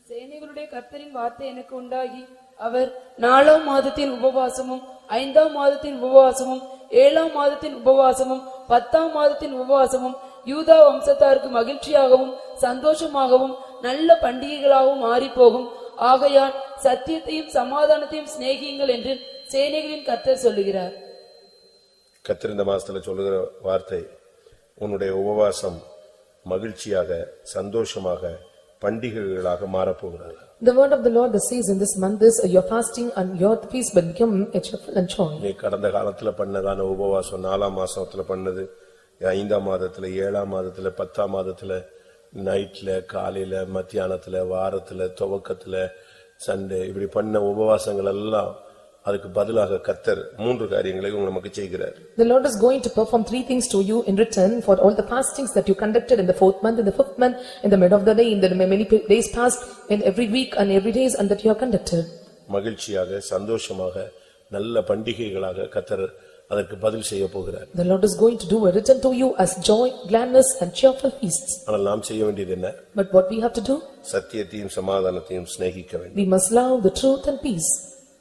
சேனைகளுடைய கர்த்தரின் வார்த்தை எனக்கு உண்டாகி, அவர் 4ஆம் மாதத்தின் உபவாசமும் 5ஆம் மாதத்தின் உபவாசமும் 7ஆம் மாதத்தின் உபவாசமும் 10ஆம் மாதத்தின் உபவாசமும் யூதா வம்சத்தாருக்கு மகிழ்ச்சியாகவும் சந்தோஷமாகவும் நல்ல பண்டிகைகளாகவும் மாறிப்போகும். ஆகையால் சத்தியத்தையும் சமாதானத்தையும் சிநேகியுங்கள் என்று சேனைகளின் கர்த்தர் சொல்லுகிறார். கர்த்தர் இந்த மாசத்துல சொல்லுகிற வார்த்தை, உன்னுடைய உபவாசம் மகிழ்ச்சியாக சந்தோஷமாக பண்டிகைகளாக மாறப்போகிறது. The word of the Lord that says in this month is your fasting and your feast will become a cheerful and joy. நீ கடந்த காலத்துல பண்ணதான உபவாசம் 4ஆம் மாசத்துல பண்ணது, 5ஆம் மாதத்துல, 7ஆம் மாதத்துல, 10ஆம் மாதத்துல, நைட்ல, காலையில, மத்தியானத்துல, வாரத்துல, துவக்கத்துல, சண்டே, இப்படி பண்ண உபவாசங்கள் எல்லாம் அதுக்கு பதிலாக கர்த்தர் 3 காரியங்களை நமக்கு செய்கிறார். The Lord is going to perform 3 things to you in return for all the fastings that you conducted in the 4th month, in the 5th month, in the mid of the day, in the many days past, in every week and every days, and that you have conducted. மகிழ்ச்சியாக சந்தோஷமாக நல்ல பண்டிகைகளாக கர்த்தர் அதற்கு பதில் செய்ய போகிறார். The Lord is going to do a return to you as joy, gladness and cheerful feasts. ஆனால் நாம் செய்ய வேண்டியது என்ன? But what we have to do? சத்தியத்தையும் சமாதானத்தையும் சிநேகிக்க வேண்டும். We must love the truth and peace.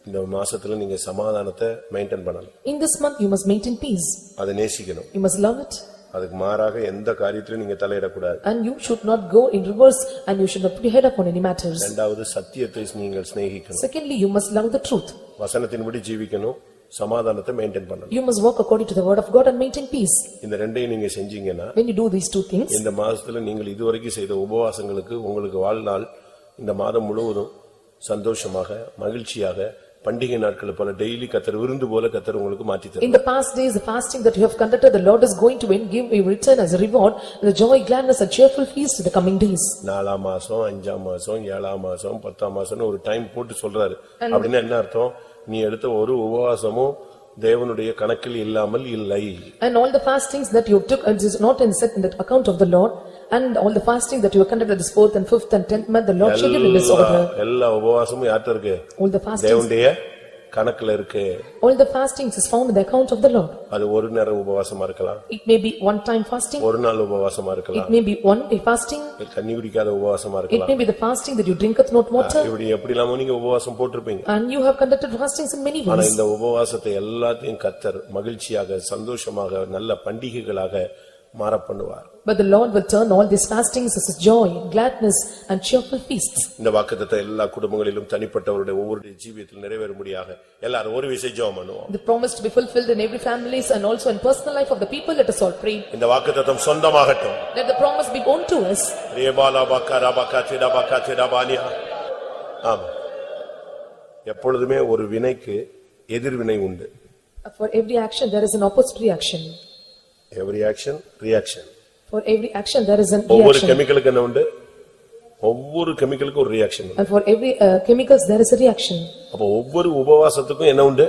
இந்த மாசத்துல நீங்க சமாதானத்தை மெயின்டைன் பண்ணணும். In this month you must maintain peace. அதை நேசிக்கணும். You must love it. அதுக்கு மாறாக எந்த காரியத்திலும் நீங்க தலையிடக்கூடாது. And you should not go in reverse, and you should not put your head upon any matters. இரண்டாவது, சத்தியத்தை நீங்கள் சிநேகிக்கணும். Secondly, you must love the truth. வசனத்தின்படி ஜீவிக்கணும், சமாதானத்தை மெயின்டைன் பண்ணணும். You must walk according to the word of God and maintain peace. இந்த ரெண்டையும் நீங்க செஞ்சீங்கன்னா When you do these two things, இந்த மாசத்துல நீங்கள் இதுவரைக்கும் செய்த உபவாசங்களுக்கு உங்களுக்கு வாழ்நாள் இந்த மாதம் முழுவதும் சந்தோஷமாக மகிழ்ச்சியாக பண்டிகை நாட்கள் போல டெய்லி கர்த்தர் விருந்து போல கர்த்தர் உங்களுக்கு மாற்றி தருவார். in the past days, the fasting that you have conducted, the Lord is going to give a return as a reward, the joy, gladness and cheerful feast in the coming days. 4ஆம் மாசம் 5ஆம் மாசம் 7ஆம் மாசம் 10ஆம் மாசம்னு ஒரு டைம் போட்டு சொல்றாரு. அப்படின்னா என்ன அர்த்தம்? நீ எடுத்த ஒரு உபவாசமும் தேவனுடைய கணக்கில் இல்லாமல் இல்லை. And all the fastings that you took is not in set in the account of the Lord, and all the fasting that you have conducted this 4th and 5th and 10th month, the Lord shall give in this order. எல்லா உபவாசமும் யார்ட்ட இருக்கு? All the fastings, தேவனுடைய கணக்குல இருக்கு. all the fastings is found in the account of the Lord. அது ஒரு நேரம் உபவாசமா இருக்கலாம். It may be one time fasting. ஒரு நாள் உபவாசமா It இருக்கலாம். may be one day fasting. தண்ணி குடிக்காத உபவாசமா It இருக்கலாம். may be the fasting that you drinketh not water. இப்படி எப்படிலாமோ நீங்க உபவாசம் போட்டிருப்பீங்க. And you have conducted fastings in many ஆனா ways. இந்த உபவாசத்தை எல்லாத்தையும் கர்த்தர் மகிழ்ச்சியாக சந்தோஷமாக நல்ல பண்டிகைகளாக மாற பண்ணுவார். But the Lord will turn all these fastings as joy, gladness and cheerful feasts. இந்த வாக்குத்தத்தம் எல்லா குடும்பங்களிலும் தனிப்பட்டவருடைய ஒவ்வொரு ஜீவியத்தில் நிறைவேறும்படியாக எல்லாரும் ஒரு விஷயம் ஜெபம் பண்ணுவோம். The promise to be fulfilled in every families and also in personal life of the people, let us all pray. இந்த வாக்குத்தத்தம் சொந்தமாகட்டும். Let the promise be owned to us. ரேபாலா Baqarah பக்கத்திடா பக்கத்திடா Bania. ஆமென். எப்பொழுதுமே ஒரு வினைக்கு எதிர்வினை உண்டு. For every action there is an opposite reaction. Every action reaction. For every action there is an ஒவ்வொரு reaction. கெமிக்கலுக்கு என்ன உண்டு? ஒவ்வொரு கெமிக்கலுக்கு ஒரு ரியாக்ஷன் உண்டு. And for every chemicals there is a reaction. அப்ப ஒவ்வொரு உபவாசத்துக்கும் என்ன உண்டு?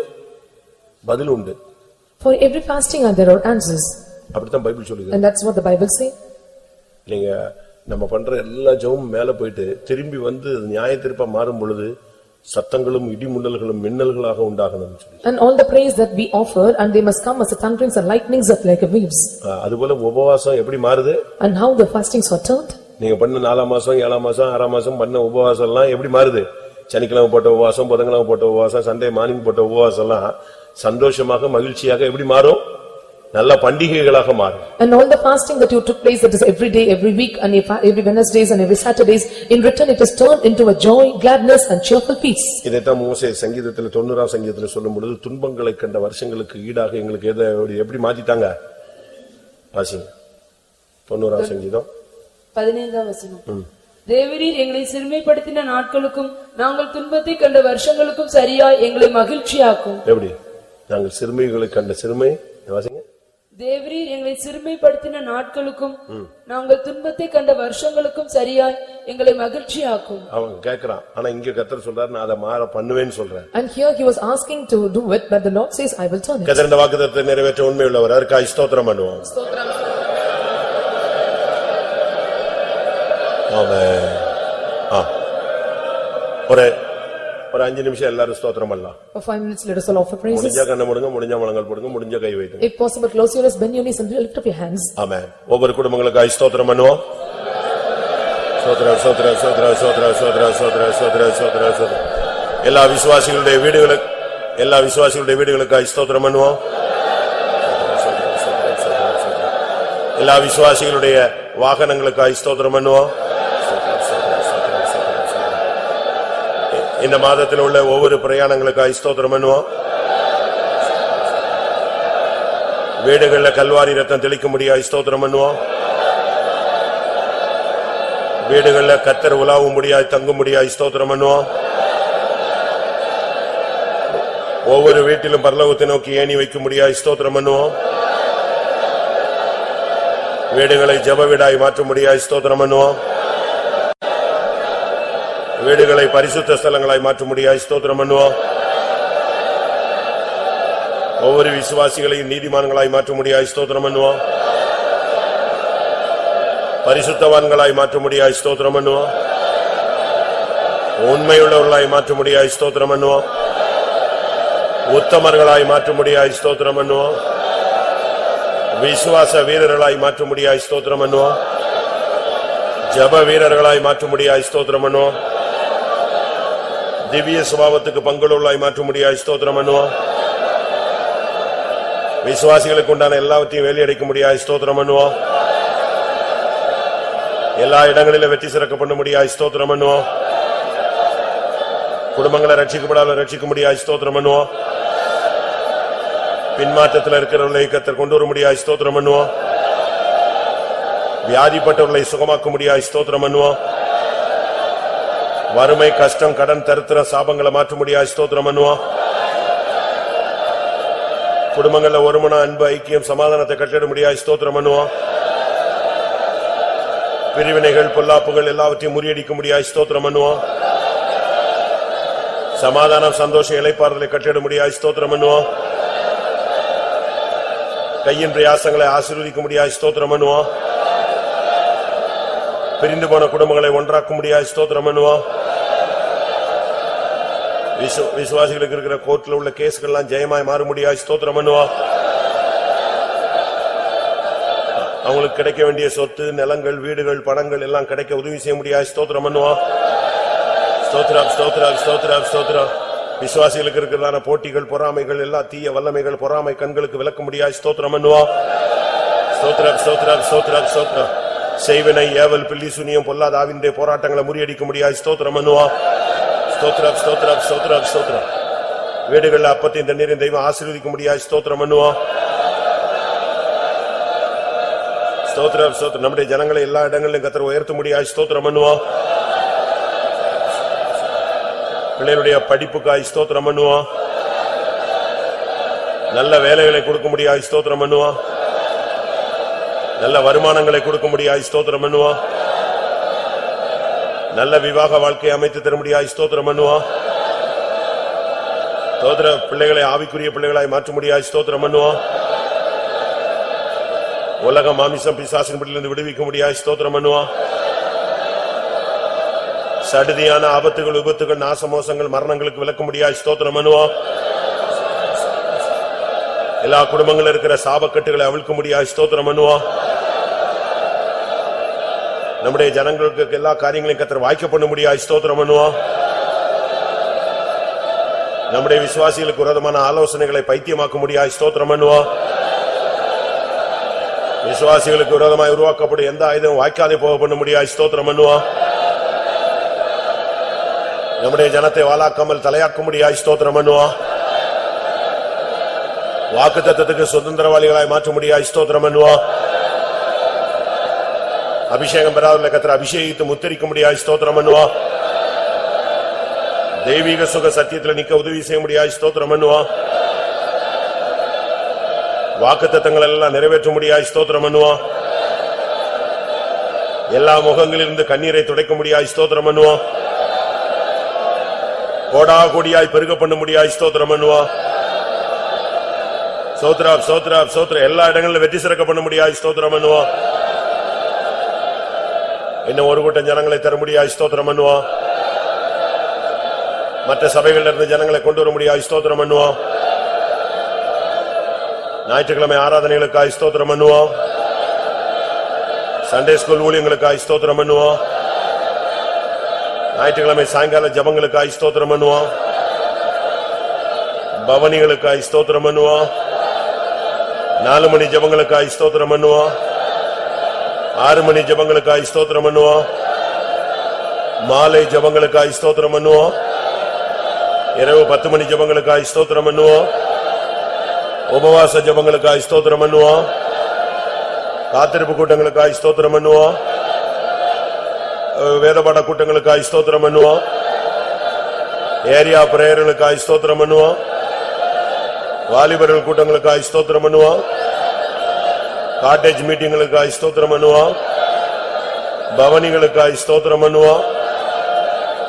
பதில் உண்டு. For every fasting there are answers. அப்படிதான் பைபிள் சொல்லுது. And that's what the Bible say. நீங்க நம்ம பண்ற எல்லா ஜெபமும் மேல போயிட்டு திரும்பி வந்து நியாயத்தீர்ப்பா மாறும் பொழுது சத்தங்களும் இடிமுழல்களும் மின்னல்களாக உண்டாகணும் சொல்லி. And all the praise that we offer and they must come as a thunderings and lightnings of like a waves. அதுபோல உபவாசம் எப்படி மாறுது? And how the fastings were turned? நீங்க பண்ண 4ஆம் மாசம் 7ஆம் மாசம் 6ஆம் மாசம் பண்ண உபவாசம் எல்லாம் எப்படி மாறுது? சனிக்கிழமை போட்ட உபவாசம், புதன்கிழமை போட்ட உபவாசம், சண்டே மார்னிங் போட்ட உபவாசம் எல்லாம் சந்தோஷமாக மகிழ்ச்சியாக எப்படி மாறும்? நல்ல பண்டிகைகளாக மாறும். And all the fasting that you took place, that is every day, every week and every Wednesdays and every Saturdays, in return it is turned into a joy, gladness and cheerful peace. இதைத்தான் மோசே சங்கீதத்தில் 90ஆம் சங்கீதத்தில் சொல்லும் பொழுது துன்பங்களை கண்ட வருஷங்களுக்கு ஈடாக எங்களுக்கு எப்படி மாத்திட்டாங்க? வாசிங்க 90ஆம் சங்கீதம் 15ஆம் வசனம். தேவரீர் எங்களை சிறுமைப்படுத்தின நாட்களுக்கும் நாங்கள் துன்பத்தை கண்ட வருஷங்களுக்கும் சரியாய் எங்களை மகிழ்ச்சியாக்கும். எப்படி? நாங்கள் சிறுமைகளை கண்ட சிறுமை வாசிங்க. தேவரீர் எங்களை சிறுமைப்படுத்தின நாட்களுக்கும் நாங்கள் துன்பத்தை கண்ட வருஷங்களுக்கும் சரியாய் எங்களை மகிழ்ச்சியாக்கும். அவன் கேக்குறான். ஆனா இங்க கர்த்தர் சொல்றாரு நான் அதை மாற பண்ணுவேன்னு சொல்றேன். And here he was asking to do it, but the Lord says I will turn it. கர்த்தர் இந்த வாக்குத்தத்தத்தை நிறைவேற்ற உண்மையுள்ளவர். அதற்காக ஸ்தோத்திரம் பண்ணுவோம். ஆமென். ஒரு 5 நிமிஷம் எல்லாரும் ஸ்தோத்திரம் பண்ணலாம். For 5 minutes let us all offer praises. முடிஞ்சா கண்ணை மூடுங்க, முடிஞ்சா முழங்கால் போடுங்க, முடிஞ்ச கை வைங்க. If possible close your eyes, bend your knees and lift up your hands. ஆமென். ஒவ்வொரு குடும்பங்களுக்காக ஸ்தோத்திரம் பண்ணுவோம். ஸ்தோத்திரம் ஸ்தோத்திரம் ஸ்தோத்திரம் ஸ்தோத்திரம் ஸ்தோத்திரம் ஸ்தோத்திரம் ஸ்தோத்திரம் ஸ்தோத்திரம் ஸ்தோத்திரம். எல்லா விசுவாசிகளுடைய வீடுகளுக்காக ஸ்தோத்திரம் பண்ணுவோம். எல்லா விசுவாசிகளுடைய வாகனங்களுக்காக ஸ்தோத்திரம் பண்ணுவோம். இந்த மாதத்தில் உள்ள ஒவ்வொரு பிரயாணங்களுக்காக ஸ்தோத்திரம் பண்ணுவோம். வீடுகளில் கல்வாரி ரத்தம் தெளிக்க முடியாது ஸ்தோத்திரம் பண்ணுவோம். வீடுகளில் கர்த்தர் உலாவும் முடியாது தங்க முடியாது ஸ்தோத்திரம் பண்ணுவோம். ஒவ்வொரு வீட்டிலும் பரலோகத்தை நோக்கி ஏணி வைக்க முடியாது ஸ்தோத்திரம் பண்ணுவோம். வீடுகளை ஜெப வீடாய் மாற்ற முடியாது ஸ்தோத்திரம் பண்ணுவோம். வீடுகளை பரிசுத்த ஸ்தலங்களாய் மாற்ற முடியாது ஸ்தோத்திரம் பண்ணுவோம். ஒவ்வொரு விசுவாசிகளையும் நீதிமான்களாய் மாற்ற முடியாது ஸ்தோத்திரம் பண்ணுவோம். பரிசுத்தவான்களாய் மாற்ற முடியாது ஸ்தோத்திரம் பண்ணுவோம். உண்மையுள்ளவர்களாய் மாற்ற முடியாது ஸ்தோத்திரம் பண்ணுவோம். உத்தமர்களாய் மாற்ற முடியாது ஸ்தோத்திரம் பண்ணுவோம். விசுவாச வீரர்களாய் மாற்ற முடியாது ஸ்தோத்திரம் பண்ணுவோம். ஜெப வீரர்களாய் மாற்ற முடியாது ஸ்தோத்திரம் பண்ணுவோம். திவ்ய சுபாவத்துக்கு பங்குள்ளவர்களாய் மாற்ற முடியாது ஸ்தோத்திரம் பண்ணுவோம். விசுவாசிகளுக்கு உண்டான எல்லாவற்றையும் வேலையடைக்க முடியாது ஸ்தோத்திரம் பண்ணுவோம். எல்லா இடங்களிலும் வெற்றி சிறக்க பண்ண முடியாது ஸ்தோத்திரம் பண்ணுவோம். குடும்பங்களை ரட்சிக்கப்படாத ரட்சிக்க முடியாது ஸ்தோத்திரம் பண்ணுவோம். பின்மாற்றத்தில் இருக்கிறவர்களை கர்த்தர் கொண்டு வர முடியாது ஸ்தோத்திரம் பண்ணுவோம். வியாதிப்பட்டவர்களை சுகமாக்க முடியாது ஸ்தோத்திரம் பண்ணுவோம். வறுமை கஷ்டம் கடன் தரித்திர சாபங்களை மாற்ற முடியாது ஸ்தோத்திரம் பண்ணுவோம். குடும்பங்கள்ல ஒருமன அன்பு ஐக்கியம் சமாதானத்தை கட்டிட முடியாது ஸ்தோத்திரம் பண்ணுவோம். பிரிவினைகள் பொல்லாப்புகள் எல்லாவற்றையும் முறியடிக்க முடியாது ஸ்தோத்திரம் பண்ணுவோம். சமாதானம் சந்தோஷம் இளைப்பாறுதலை கட்டிட முடியாது ஸ்தோத்திரம் பண்ணுவோம். கையின் பிரயாசங்களை ஆசீர்வதிக்க முடியாது ஸ்தோத்திரம் பண்ணுவோம். பிரிந்து போன குடும்பங்களை ஒன்றாக்க முடியாது ஸ்தோத்திரம் பண்ணுவோம். விசுவாசிகளுக்கு இருக்கிற கோர்ட்ல உள்ள கேஸ்கள்லாம் ஜெயமாய் மாற முடியாது ஸ்தோத்திரம் பண்ணுவோம். அவங்களுக்கு கிடைக்க வேண்டிய சொத்து நிலங்கள் வீடுகள் பணங்கள் எல்லாம் கிடைக்க உதவி செய்ய முடியாது ஸ்தோத்திரம் பண்ணுவோம். ஸ்தோத்திரம் ஸ்தோத்திரம் ஸ்தோத்திரம் ஸ்தோத்திரம். விசுவாசிகளுக்கு இருக்கிறதான போட்டிகள் பொறாமைகள் எல்லா தீய வல்லமைகள் பொறாமை கண்களுக்கு விளக்க முடியாது ஸ்தோத்திரம் பண்ணுவோம். ஸ்தோத்திரம் ஸ்தோத்திரம் ஸ்தோத்திரம் ஸ்தோத்திரம். செய்வினை ஏவல் பில்லி சுனியம் பொல்லாத ஆவியினுடைய போராட்டங்களை முறியடிக்க முடியாது ஸ்தோத்திரம் பண்ணுவோம். ஸ்தோத்திரம் ஸ்தோத்திரம் ஸ்தோத்திரம் ஸ்தோத்திரம். வீடுகளில் அப்பத்தையும் தண்ணீரையும் தெய்வம் ஆசீர்வதிக்க முடியாது ஸ்தோத்திரம் பண்ணுவோம். ஸ்தோத்திரம் ஸ்தோத்திரம். நம்முடைய ஜனங்களை எல்லா இடங்களிலும் கர்த்தர் உயர்த்த முடியாது ஸ்தோத்திரம் பண்ணுவோம். பிள்ளைகளுடைய படிப்புக்காய் ஸ்தோத்திரம் பண்ணுவோம். நல்ல வேலைகளை கொடுக்க முடியாது ஸ்தோத்திரம் பண்ணுவோம். நல்ல வருமானங்களை கொடுக்க முடியாது ஸ்தோத்திரம் பண்ணுவோம். நல்ல விவாக வாழ்க்கையை அமைத்து தர முடியாது ஸ்தோத்திரம் பண்ணுவோம். ஸ்தோத்திர பிள்ளைகளை ஆவிக்குரிய பிள்ளைகளாய் மாற்ற முடியாது ஸ்தோத்திரம் பண்ணுவோம். உலக மாமிசம் பிசாசின் பிடியிலிருந்து விடுவிக்க முடியாது ஸ்தோத்திரம் பண்ணுவோம். சடுதியான ஆபத்துகள் விபத்துகள் நாசமோசங்கள் மரணங்களுக்கு விலக்க முடியாது ஸ்தோத்திரம் பண்ணுவோம். எல்லா குடும்பங்களில் இருக்கிற சாபக்கட்டுகளை அவிழ்க்க முடியாது ஸ்தோத்திரம் பண்ணுவோம். நம்முடைய ஜனங்களுக்கு எல்லா காரியங்களையும் கர்த்தர் வாய்க்க பண்ண முடியாது ஸ்தோத்திரம் பண்ணுவோம். நம்முடைய விசுவாசிகளுக்கு விரோதமான ஆலோசனைகளை பைத்தியமாக்க முடியாது ஸ்தோத்திரம் பண்ணுவோம். விசுவாசிகளுக்கு விரோதமாய் உருவாக்கப்படும் எந்த ஆயுதம் வாய்க்காதே போக பண்ண முடியாது ஸ்தோத்திரம் பண்ணுவோம். நம்முடைய ஜனத்தை வாளாக்காமல் தலையாக்க முடியாது ஸ்தோத்திரம் பண்ணுவோம். வாக்குத்தத்தத்துக்கு சுதந்திரவாளிகளாய் மாற்ற முடியாது ஸ்தோத்திரம் பண்ணுவோம். அபிஷேகம் பெறாத கர்த்தர் அபிஷேகித்து முத்தரிக்க முடியாது ஸ்தோத்திரம் பண்ணுவோம். தெய்வீக சுக சத்தியத்தில் நிக்க உதவி செய்ய முடியாது ஸ்தோத்திரம் பண்ணுவோம். வாக்குத்தத்தங்கள் எல்லாம் நிறைவேற்ற முடியாது ஸ்தோத்திரம் பண்ணுவோம். எல்லா முகங்களிலிருந்து கண்ணீரை துடைக்க முடியாது ஸ்தோத்திரம் பண்ணுவோம். கோடா கோடியாய் பெருக பண்ண முடியாது ஸ்தோத்திரம் பண்ணுவோம். சோத்ரா சோத்ரா சோத்ரா. எல்லா இடங்களிலும் வெற்றி சிறக்க பண்ண முடியாது ஸ்தோத்திரம் பண்ணுவோம். இன்னும் ஒரு கூட்டம் ஜனங்களை தர முடியாது ஸ்தோத்திரம் பண்ணுவோம். மற்ற சபைகளில் இருந்து ஜனங்களை கொண்டு வர முடியாது ஸ்தோத்திரம் பண்ணுவோம். ஞாயிற்றுக்கிழமை ஆராதனைகளுக்காக ஸ்தோத்திரம் பண்ணுவோம். சண்டே ஸ்கூல் ஊழியங்களுக்காக ஸ்தோத்திரம் பண்ணுவோம். ஞாயிற்றுக்கிழமை சாயங்கால ஜபங்களுக்காக ஸ்தோத்திரம் பண்ணுவோம். பவனிகளுக்காக ஸ்தோத்திரம் பண்ணுவோம். 4 மணி ஜபங்களுக்காக ஸ்தோத்திரம் பண்ணுவோம். 6 மணி ஜபங்களுக்காக ஸ்தோத்திரம் பண்ணுவோம். மாலை ஜபங்களுக்காக ஸ்தோத்திரம் பண்ணுவோம். இரவு 10 மணி ஜபங்களுக்காக ஸ்தோத்திரம் பண்ணுவோம். உபவாச ஜபங்களுக்காக ஸ்தோத்திரம் பண்ணுவோம். காத்திருப்பு கூட்டங்களுக்காக ஸ்தோத்திரம் பண்ணுவோம். வேதபாட கூட்டங்களுக்காக ஸ்தோத்திரம் பண்ணுவோம். ஏரியா பிரேயர்களுக்காக ஸ்தோத்திரம் பண்ணுவோம். வாலிபர்கள் கூட்டங்களுக்காக ஸ்தோத்திரம் பண்ணுவோம். காட்டேஜ் மீட்டிங்களுக்காக ஸ்தோத்திரம் பண்ணுவோம். பவனிகளுக்காக ஸ்தோத்திரம் பண்ணுவோம்.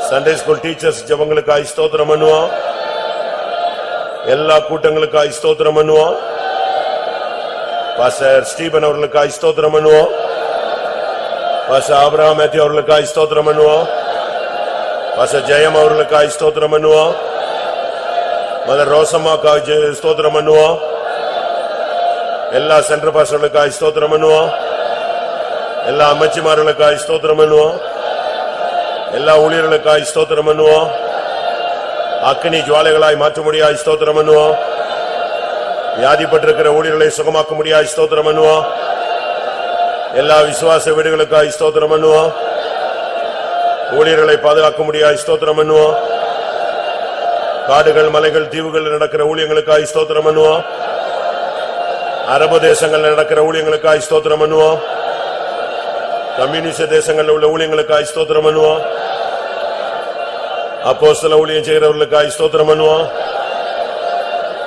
சண்டே ஸ்கூல் டீச்சர்ஸ் ஜபங்களுக்காக ஸ்தோத்திரம் பண்ணுவோம். எல்லா கூட்டங்களுக்காக ஸ்தோத்திரம் பண்ணுவோம். பாஸ்டர் ஸ்டீபன் அவர்களுக்காக ஸ்தோத்திரம் பண்ணுவோம். பாஸ்டர் ஆபிரகாம் மேத்யூ அவர்களுக்காக ஸ்தோத்திரம் பண்ணுவோம். பாஸ்டர் ஜெயம் அவர்களுக்காக ஸ்தோத்திரம் பண்ணுவோம். மதர் ரோசம்மாக்காக ஸ்தோத்திரம் பண்ணுவோம். எல்லா சென்டர் பாஸ்டர்களுக்காக ஸ்தோத்திரம் பண்ணுவோம். எல்லா அமைச்சுமார்களுக்காக ஸ்தோத்திரம் பண்ணுவோம். எல்லா ஊழியர்களுக்காக ஸ்தோத்திரம் பண்ணுவோம். அக்கினி ஜுவாலைகளாய் மாற்ற முடியாது ஸ்தோத்திரம் பண்ணுவோம். வியாதிப்பட்டிருக்கிற ஊழியர்களை சுகமாக்க முடியாது ஸ்தோத்திரம் பண்ணுவோம். எல்லா விசுவாச வீடுகளுக்காக ஸ்தோத்திரம் பண்ணுவோம். ஊழியர்களை பாதுகாக்க முடியாது ஸ்தோத்திரம் பண்ணுவோம். காடுகள் மலைகள் தீவுகள் நடக்கிற ஊழியங்களுக்காக ஸ்தோத்திரம் பண்ணுவோம். அரபு தேசங்கள்ல நடக்கிற ஊழியங்களுக்காய் ஸ்தோத்திரம் பண்ணுவோம். கம்யூனிஸ்ட் தேசங்கள்ல உள்ள ஊழியங்களுக்காய் ஸ்தோத்திரம் பண்ணுவோம். அப்போஸ்தல ஊழியம் செய்கிறவர்களுக்காய் ஸ்தோத்திரம் பண்ணுவோம்.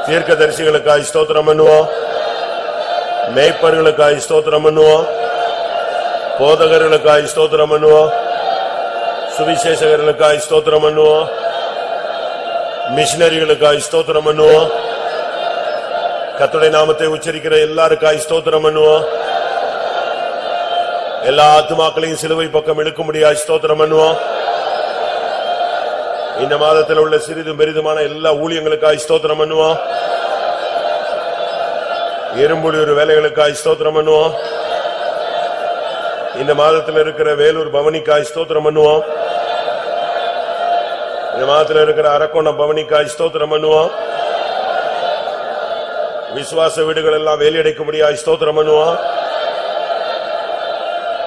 தீர்க்கதரிசிகளுக்காய் ஸ்தோத்திரம் பண்ணுவோம். மேய்ப்பர்களுக்காய் ஸ்தோத்திரம் பண்ணுவோம். போதகர்களுக்காய் ஸ்தோத்திரம் பண்ணுவோம். சுவிசேஷகர்களுக்காய் ஸ்தோத்திரம் பண்ணுவோம். மிஷனரிகளுக்காய் ஸ்தோத்திரம் பண்ணுவோம். கர்த்தருடைய நாமத்தை உச்சரிக்கிற எல்லாருக்காய் ஸ்தோத்திரம் பண்ணுவோம். எல்லா ஆத்துமாக்களையும் சிலுவை பக்கம் இழுக்கும்படியாய் ஸ்தோத்திரம் பண்ணுவோம். இந்த மாதத்தில் உள்ள சிறிதும் பெரிதுமான எல்லா ஊழியங்களுக்காய் ஸ்தோத்திரம் பண்ணுவோம். இரும்புலியூர் வேலைகளுக்காய் ஸ்தோத்திரம் பண்ணுவோம். இந்த மாதத்தில் இருக்கிற வேலூர் பவனிக்காய் ஸ்தோத்திரம் பண்ணுவோம். இந்த மாதத்தில் இருக்கிற அரக்கோணம் பவனிக்காய் ஸ்தோத்திரம் பண்ணுவோம். விசுவாச வீடுகள் எல்லாம் வேலையடைக்கும்படியாய் ஸ்தோத்திரம் பண்ணுவோம்.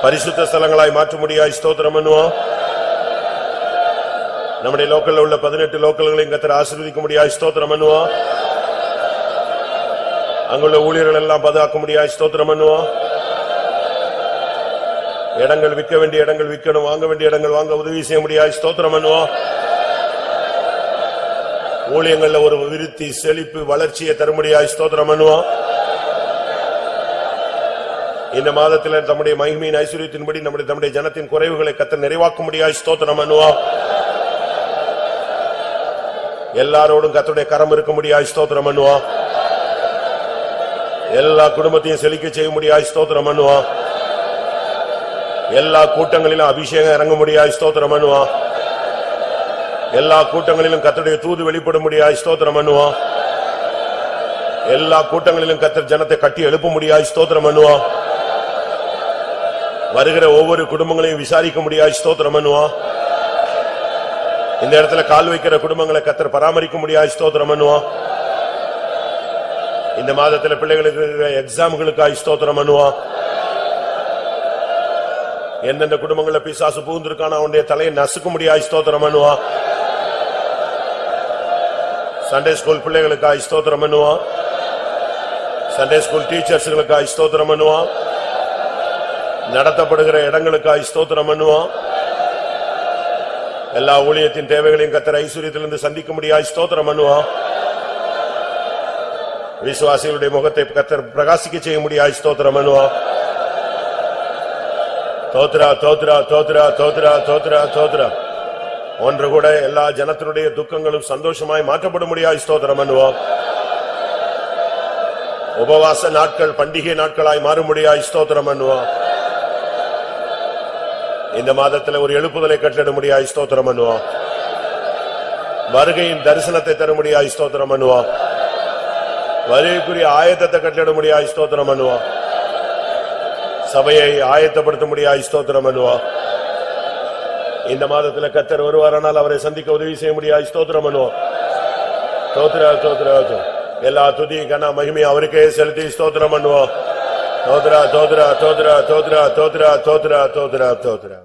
பரிசுத்த ஸ்தலங்களாய் மாற்றும்படியாய் ஸ்தோத்திரம் பண்ணுவோம். நம்முடைய லோக்கல்ல உள்ள 18 லோக்கல்களையும் கர்த்தர் ஆசீர்வதிக்கும்படியாய் ஸ்தோத்திரம் பண்ணுவோம். அங்குள்ள ஊழியர்கள் எல்லாம் பாதுகாக்கும்படியாய் ஸ்தோத்திரம் பண்ணுவோம். இடங்கள் விற்க வேண்டிய இடங்கள் விற்கணும், வாங்க வேண்டிய இடங்கள் வாங்க உதவி செய்ய முடியாய் ஸ்தோத்திரம் பண்ணுவோம். ஊழியங்கள்ல ஒரு விருத்தி செழிப்பு வளர்ச்சியை தரும்படியாய் ஸ்தோத்திரம் பண்ணுவோம். இந்த மாதத்தில் நம்முடைய மகிமையின் ஐஸ்வரியத்தின்படி நம்முடைய ஜனத்தின் குறைவுகளை கர்த்தர் நிறைவாக்கும்படியாய் ஸ்தோத்திரம் பண்ணுவோம். எல்லாரோடும் கர்த்தருடைய கரம் இருக்கும்படியாய் ஸ்தோத்திரம் பண்ணுவோம். எல்லா குடும்பத்தையும் செழிக்க செய்யும்படியாய் ஸ்தோத்திரம் பண்ணுவோம். எல்லா கூட்டங்களிலும் அபிஷேகம் இறங்கும்படியாய் ஸ்தோத்திரம் பண்ணுவோம். எல்லா கூட்டங்களிலும் கர்த்தருடைய தூது வெளிப்படும்படியாய் ஸ்தோத்திரம் பண்ணுவோம். எல்லா கூட்டங்களிலும் கர்த்தர் ஜனத்தை கட்டி எழுப்பும்படியாய் ஸ்தோத்திரம் பண்ணுவோம். வருகிற ஒவ்வொரு குடும்பங்களையும் விசாரிக்கும்படியாய் ஸ்தோத்திரம் பண்ணுவோம். இந்த இடத்துல கால் வைக்கிற குடும்பங்களை கர்த்தர் பராமரிக்கும்படியாய் ஸ்தோத்திரம் பண்ணுவோம். இந்த மாதத்துல பிள்ளைகளுக்கு எக்ஸாம்களுக்காய் ஸ்தோத்திரம் பண்ணுவோம். எந்தெந்த குடும்பங்கள பிசாசு பூந்திருக்கான அவனுடைய தலையை நசுக்கும்படியாய் ஸ்தோத்திரம் பண்ணுவோம். சண்டே ஸ்கூல் பிள்ளைகளுக்காய் ஸ்தோத்திரம் பண்ணுவோம். சண்டே ஸ்கூல் டீச்சர்ஸ்களுக்காய் ஸ்தோத்திரம் பண்ணுவோம். நடத்தப்படுகிற இடங்களுக்காய் ஸ்தோத்திரம் பண்ணுவோம். எல்லா ஊழியத்தின் தேவைகளையும் கர்த்தர் ஐஸ்வரியத்திலிருந்து சந்திக்கும்படியாய் ஸ்தோத்திரம் பண்ணுவோம். விசுவாசிகளுடைய முகத்தை கர்த்தர் பிரகாசிக்க செய்யும்படியாய் ஸ்தோத்திரம் பண்ணுவோம். தோத்ரா தோத்ரா தோத்ரா தோத்ரா தோத்ரா தோத்ரா. ஒன்று கூட எல்லா ஜனத்தினுடைய துக்கங்களும் சந்தோஷமாய் மாற்றப்படும்படியாய் ஸ்தோத்திரம் பண்ணுவோம். உபவாச நாட்கள் பண்டிகை நாட்களாய் மாறும்படியாய் ஸ்தோத்திரம் பண்ணுவோம். இந்த மாதத்தில் ஒரு எழுப்புதலை கட்டளிடும்படியாய் ஸ்தோத்திரம் பண்ணுவோம். வருகையின் தரிசனத்தை தரும்படியாய் ஸ்தோத்திரம் பண்ணுவோம். வருகைக்குரிய ஆயத்தத்தை கட்டளிடும்படியாய் ஸ்தோத்திரம் பண்ணுவோம். சபையை ஆயத்தப்படுத்தும்படியாய் ஸ்தோத்திரம் பண்ணுவோம். இந்த மாதத்துல கர்த்தர் வருவாரானால் அவரை சந்திக்க உதவி செய்ய முடியாது ஸ்தோத்திரம் பண்ணுவோம். ஸ்தோத்திர ஸ்தோத்திர. எல்லா துதி கன மகிமை அவருக்கே செலுத்தி ஸ்தோத்திரம் பண்ணுவோம். தோத்ரா தோத்ரா தோத்ரா தோத்ரா தோத்ரா தோத்ரா தோத்ரா தோத்ரா.